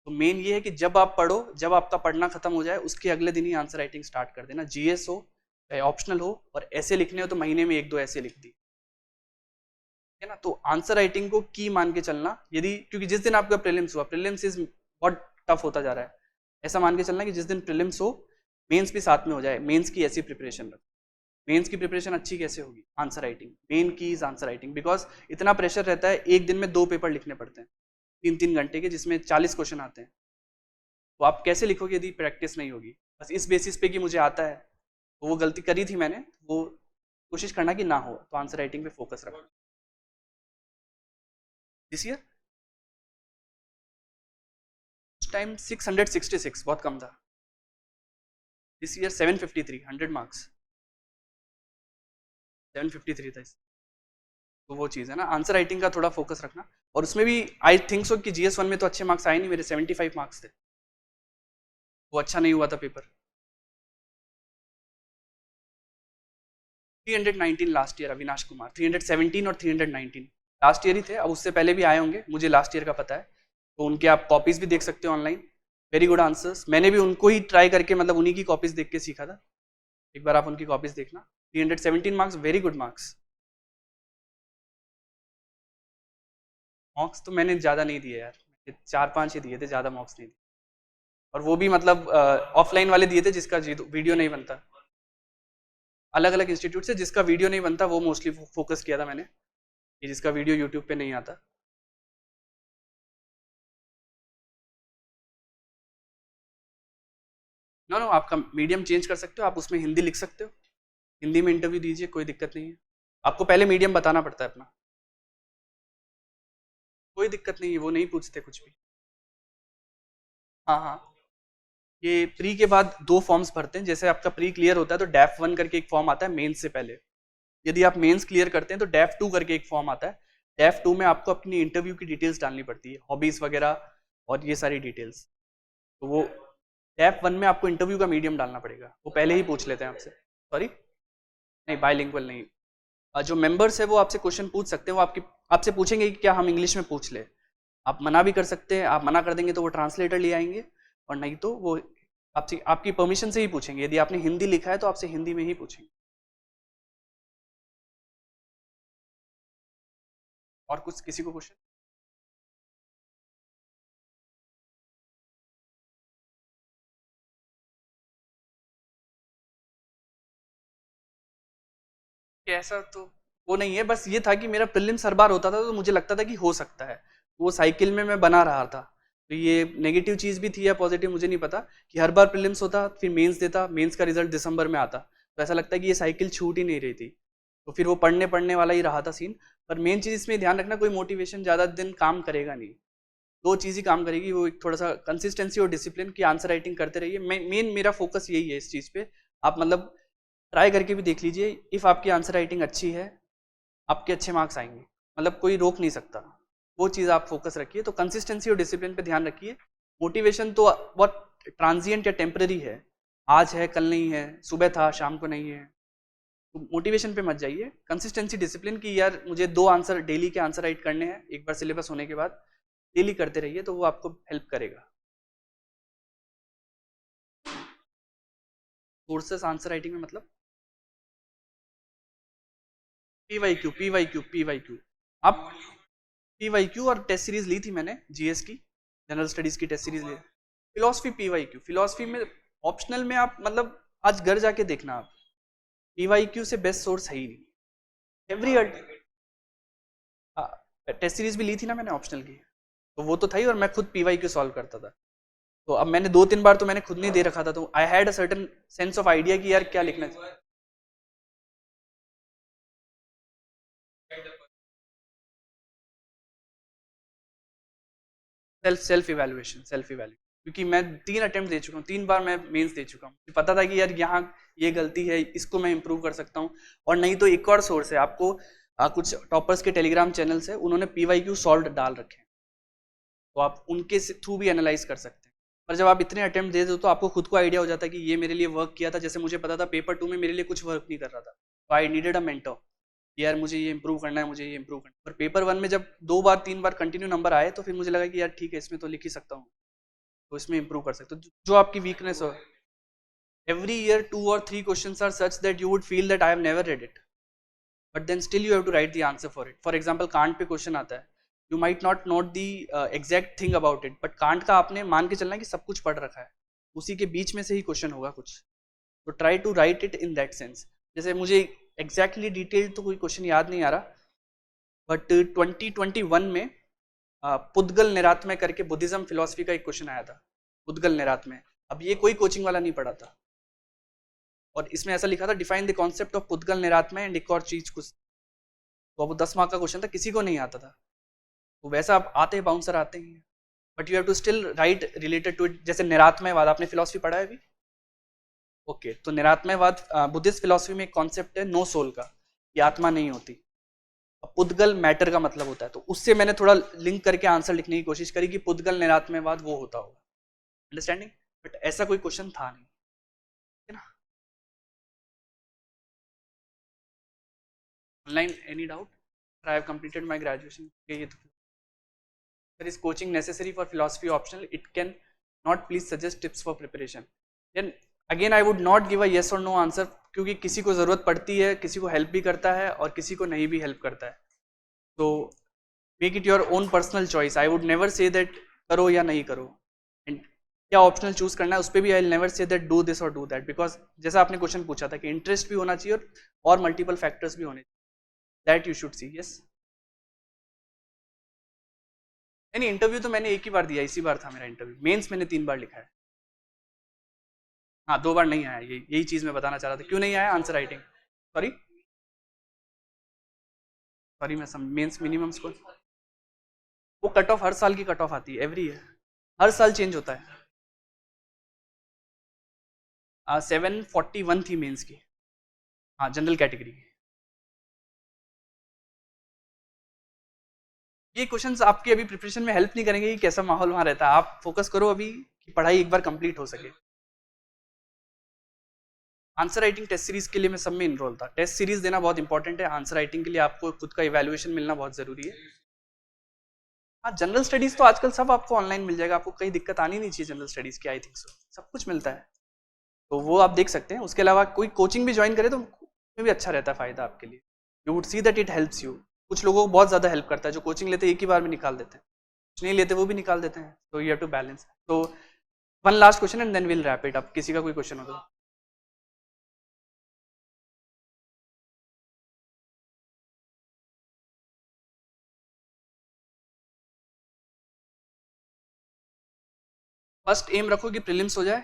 [SPEAKER 2] तो मेन ये है कि जब आप पढ़ो, जब आपका पढ़ना खत्म हो जाए उसके अगले दिन ही आंसर राइटिंग स्टार्ट कर देना. जीएस हो चाहे ऑप्शनल हो, और ऐसे लिखने हो तो महीने में 1-2 ऐसे लिख दी है ना. तो आंसर राइटिंग को की मान के चलना. यदि क्योंकि जिस दिन आपका प्रीलिम्स हुआ, प्रीलिम्स इज बहुत टफ होता जा रहा है, ऐसा मान के चलना कि जिस दिन प्रीलिम्स हो मेंस भी साथ में हो जाए. मेंस की ऐसी प्रिपरेशन रख. मेंस की प्रिपरेशन अच्छी कैसे होगी? Answer writing. मेन की इज आंसर राइटिंग, बिकॉज इतना प्रेशर रहता है, एक दिन में 2 पेपर लिखने पड़ते हैं. 3-3 घंटे के, जिसमें 40 क्वेश्चन आते हैं। तो आप कैसे लिखोगे यदि प्रैक्टिस नहीं होगी? बस इस बेसिस पे कि मुझे आता है, तो वो गलती करी थी मैंने, वो कोशिश करना कि ना हो, तो आंसर राइटिंग पे फोकस रखो। दिस ईयर उस टाइम 666 बहुत कम था। दिस ईयर 753, 100 मार्क्स 753 था। तो वो चीज़ है ना, आंसर राइटिंग का थोड़ा फोकस रखना। और उसमें भी आई थिंक सो कि GS1 में तो अच्छे मार्क्स आए नहीं, मेरे 75 मार्क्स थे, वो अच्छा नहीं हुआ था paper. 319 last year, Avinash Kumar 317 और 319 लास्ट ईयर ही थे। अब उससे पहले भी आए होंगे, मुझे लास्ट ईयर का पता है, तो उनके आप कॉपीज भी देख सकते हो ऑनलाइन। वेरी गुड आंसर्स, मैंने भी उनको ही ट्राई करके, मतलब उन्हीं की कॉपीज देख के सीखा था। एक बार आप उनकी कॉपीज देखना। 317 marks, very good marks. Marks तो मैंने ज़्यादा नहीं दिए यार, 4-5 ही दिए थे, ज़्यादा मार्क्स नहीं दिए। और वो भी मतलब ऑफलाइन वाले दिए थे, जिसका वीडियो नहीं बनता। अलग अलग इंस्टीट्यूट से जिसका वीडियो नहीं बनता, वो मोस्टली फोकस किया था मैंने, कि जिसका वीडियो यूट्यूब पे नहीं आता। नो नो, आपका मीडियम चेंज कर सकते हो, आप उसमें हिंदी लिख सकते हो, हिंदी में इंटरव्यू दीजिए, कोई दिक्कत नहीं है। आपको पहले मीडियम बताना पड़ता है अपना, कोई दिक्कत नहीं है, वो नहीं पूछते कुछ भी। हाँ हाँ, ये प्री के बाद 2 फॉर्म्स भरते हैं। जैसे आपका प्री क्लियर होता है तो DAF1 करके एक फॉर्म आता है मेंस से पहले। यदि आप मेंस क्लियर करते हैं तो DAF2 करके एक फॉर्म आता है। DAF2 में आपको अपनी इंटरव्यू की डिटेल्स डालनी पड़ती है, हॉबीज वगैरह और ये सारी डिटेल्स। तो वो DAF1 में आपको इंटरव्यू का मीडियम डालना पड़ेगा, वो पहले ही पूछ लेते हैं आपसे। सॉरी, नहीं बायलिंगुअल नहीं। जो मेंबर्स है वो आपसे क्वेश्चन पूछ सकते हैं, वो आपसे पूछेंगे कि क्या हम इंग्लिश में पूछ ले। आप मना भी कर सकते हैं, आप मना कर देंगे तो वो ट्रांसलेटर ले आएंगे, और नहीं तो वो आपसे आपकी परमिशन से ही पूछेंगे। यदि आपने हिंदी लिखा है तो आपसे हिंदी में ही पूछेंगे। और कुछ किसी को क्वेश्चन? ऐसा तो वो नहीं है, बस ये था कि मेरा प्रीलिम्स हर बार होता था, तो मुझे लगता था कि हो सकता है, वो साइकिल में मैं बना रहा था। तो ये नेगेटिव चीज़ भी थी या पॉजिटिव मुझे नहीं पता, कि हर बार प्रीलिम्स होता फिर मेंस देता, मेंस का रिजल्ट दिसंबर में आता, तो ऐसा लगता है कि ये साइकिल छूट ही नहीं रही थी। तो फिर वो पढ़ने पढ़ने वाला ही रहा था सीन। पर मेन चीज़ इसमें ध्यान रखना, कोई मोटिवेशन ज़्यादा दिन काम करेगा नहीं। 2 चीज़ ही काम करेगी, वो एक थोड़ा सा कंसिस्टेंसी और डिसिप्लिन की। आंसर राइटिंग करते रहिए, मेन मेरा फोकस यही है इस चीज़ पे। आप मतलब ट्राई करके भी देख लीजिए, इफ़ आपकी आंसर राइटिंग अच्छी है, आपके अच्छे मार्क्स आएंगे, मतलब कोई रोक नहीं सकता। वो चीज़ आप फोकस रखिए, तो कंसिस्टेंसी और डिसिप्लिन पे ध्यान रखिए। मोटिवेशन तो बहुत ट्रांजिएंट या टेम्पररी है, आज है कल नहीं है, सुबह था शाम को नहीं है। तो मोटिवेशन पे मत जाइए, कंसिस्टेंसी डिसिप्लिन की, यार मुझे 2 आंसर डेली के आंसर राइट करने हैं एक बार सिलेबस होने के बाद, डेली करते रहिए, तो वो आपको हेल्प करेगा। कोर्सेस आंसर राइटिंग में मतलब पीवाईक्यू आप पीवाईक्यू और टेस्ट सीरीज ली थी मैंने, जीएस की, जनरल स्टडीज की टेस्ट सीरीज ली। फिलोसफी पीवाईक्यू, फिलोसफी में ऑप्शनल में आप मतलब आज घर जाके देखना, आप पीवाईक्यू से बेस्ट सोर्स है ही नहीं। एवरी टेस्ट सीरीज भी ली थी ना मैंने ऑप्शनल की, तो वो तो था ही, और मैं खुद पीवाईक्यू सॉल्व करता था। तो अब मैंने 2-3 बार तो मैंने खुद नहीं दे रखा था, तो I had a certain sense of idea कि यार क्या लिखना चाहिए। सेल्फ इवैल्यूएशन, क्योंकि मैं 3 अटेम्प्ट दे चुका हूँ, 3 बार मैं मेंस दे चुका हूँ, मुझे पता था कि यार यहाँ ये गलती है, इसको मैं इंप्रूव कर सकता हूँ। और नहीं तो एक और सोर्स है आपको, कुछ टॉपर्स के टेलीग्राम चैनल्स है, उन्होंने पीवाईक्यू सॉल्व डाल रखे हैं, तो आप उनके थ्रू भी एनालाइज कर सकते हैं। पर जब आप इतने अटेम्प्ट दे दो तो आपको खुद को आइडिया हो जाता है कि ये मेरे लिए वर्क किया था। जैसे मुझे पता था पेपर 2 में मेरे लिए कुछ वर्क नहीं कर रहा था, तो आई नीडेड अ मेंटर, यार मुझे ये इंप्रूव करना है, मुझे ये इंप्रूव करना है। पर पेपर 1 में जब 2 बार 3 बार कंटिन्यू नंबर आए, तो फिर मुझे लगा कि यार ठीक है, इसमें तो लिख ही सकता हूँ, तो इसमें इंप्रूव कर सकते हो। जो आपकी वीकनेस हो, every year 2 or 3 questions are such that you would feel that I have never read it, but then still you have to write the answer for it. For example, can't pay question आता है, you might not know the exact thing about it, but can't का आपने मान के चलना है कि सब कुछ पढ़ रखा है, उसी के बीच में से ही क्वेश्चन होगा कुछ, तो try to write it in that sense. जैसे मुझे एग्जैक्टली डिटेल तो कोई क्वेश्चन याद नहीं आ रहा, बट 2021 में पुद्गल निरात्मय करके बुद्धिज्म फिलोसफी का एक क्वेश्चन आया था, पुद्गल निरात्मय। अब ये कोई कोचिंग वाला नहीं पढ़ा था, और इसमें ऐसा लिखा था डिफाइन द कॉन्सेप्ट ऑफ पुद्गल निरात्मय एंड एक और चीज कुछ, तो वो 10 मार्क का क्वेश्चन था, किसी को नहीं आता था। तो वैसा आप आते हैं, बाउंसर आते हैं, but you have to still write related to it. जैसे निरात्मयवाद, आपने फिलोसफी पढ़ा है अभी? ओके, तो निरात्मयवाद बुद्धिस्ट फिलोसफी में एक कॉन्सेप्ट है नो सोल का, कि आत्मा नहीं होती। पुद्गल मैटर का मतलब होता है, तो उससे मैंने थोड़ा लिंक करके आंसर लिखने की कोशिश करी कि पुद्गल निरात्मयवाद वो होता होगा, अंडरस्टैंडिंग? बट ऐसा कोई क्वेश्चन था नहीं, है ना? Online any doubt? I have completed my graduation. ये तो there is coaching necessary for philosophy optional, it can not please suggest tips for preparation? Then again I would not give a yes or no answer, क्योंकि किसी को ज़रूरत पड़ती है, किसी को हेल्प भी करता है और किसी को नहीं भी हेल्प करता है। तो make it your own personal choice. I would never say that करो या नहीं करो, एंड क्या ऑप्शनल चूज करना है उस पर भी I never say that do this और डू दैट, बिकॉज जैसा आपने क्वेश्चन पूछा था कि इंटरेस्ट भी होना चाहिए और मल्टीपल फैक्टर्स भी होने चाहिए, that you should see. Yes, नहीं इंटरव्यू तो मैंने एक ही बार दिया, इसी बार था मेरा इंटरव्यू। मेंस मैंने 3 बार लिखा है, हाँ 2 बार नहीं आया। यही चीज मैं बताना चाह रहा था, क्यों नहीं आया आंसर राइटिंग। सॉरी मैं मेंस मिनिमम स्कोर, वो कट ऑफ हर साल की कट ऑफ आती है, एवरी ईयर, हर साल चेंज होता है। 741 थी मेंस की, हाँ जनरल कैटेगरी की। ये क्वेश्चंस आपके अभी प्रिपरेशन में हेल्प नहीं करेंगे कि कैसा माहौल वहाँ रहता है। आप फोकस करो अभी कि पढ़ाई एक बार कंप्लीट हो सके। आंसर राइटिंग टेस्ट सीरीज के लिए मैं सब में इनरोल था। टेस्ट सीरीज देना बहुत इंपॉर्टेंट है, आंसर राइटिंग के लिए आपको खुद का इवैल्यूएशन मिलना बहुत जरूरी है। हाँ जनरल स्टडीज तो आजकल सब आपको ऑनलाइन मिल जाएगा, आपको कहीं दिक्कत आनी नहीं चाहिए जनरल स्टडीज की, आई थिंक सो सब कुछ मिलता है, तो वो आप देख सकते हैं। उसके अलावा कोई कोचिंग भी ज्वाइन करे तो उसमें भी अच्छा रहता है, फायदा आपके लिए। You would see that it helps you. कुछ लोगों को बहुत ज़्यादा हेल्प करता है, जो कोचिंग लेते हैं एक ही बार में निकाल देते हैं, कुछ नहीं लेते वो भी निकाल देते हैं, तो यू हैव टू बैलेंस। तो one last question and then will wrap it up. किसी का कोई क्वेश्चन हो तो? फर्स्ट एम रखो कि प्रीलिम्स हो जाए।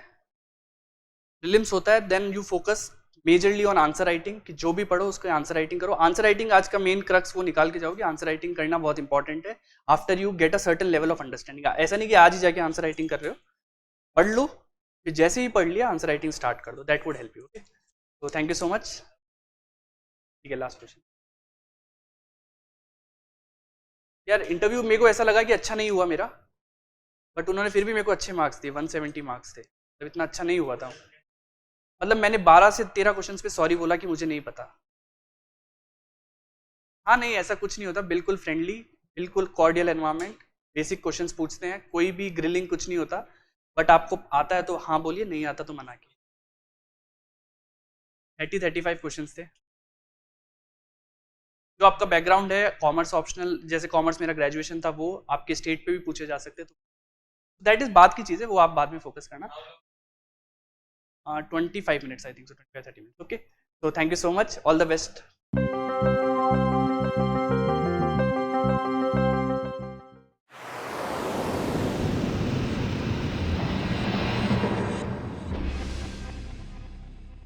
[SPEAKER 2] प्रीलिम्स होता है then you focus majorly on answer writing, कि जो भी पढ़ो उसको आंसर राइटिंग करो। आंसर राइटिंग आज का मेन क्रक्स वो निकाल के जाओगे, आंसर राइटिंग करना बहुत इंपॉर्टेंट है after you get a certain level of understanding. ऐसा नहीं कि आज ही जाके आंसर राइटिंग कर रहे हो, पढ़ लो, फिर जैसे ही पढ़ लिया आंसर राइटिंग स्टार्ट कर दो, that would help you. Okay, तो थैंक यू सो मच। ठीक है, लास्ट क्वेश्चन। यार इंटरव्यू मेरे को ऐसा लगा कि अच्छा नहीं हुआ मेरा, बट उन्होंने फिर भी मेरे को अच्छे मार्क्स दिए, 170 मार्क्स थे, तो इतना अच्छा नहीं हुआ था। मतलब मैंने 12 से 13 क्वेश्चंस पे सॉरी बोला कि मुझे नहीं पता। हाँ नहीं ऐसा कुछ नहीं होता, बिल्कुल फ्रेंडली, बिल्कुल कॉर्डियल एनवायरनमेंट, बेसिक क्वेश्चंस पूछते हैं, कोई भी ग्रिलिंग कुछ नहीं होता, बट आपको आता है तो हाँ बोलिए, नहीं आता तो मना कीजिए। 35 क्वेश्चंस थे। जो आपका बैकग्राउंड है कॉमर्स ऑप्शनल, जैसे कॉमर्स मेरा ग्रेजुएशन था, वो आपके स्टेट पे भी पूछे जा सकते, तो दैट इज बात की चीज़ है, वो आप बाद में फोकस करना। 25 minutes I think so, 25-30 minutes. Okay, तो thank you so much, all the best.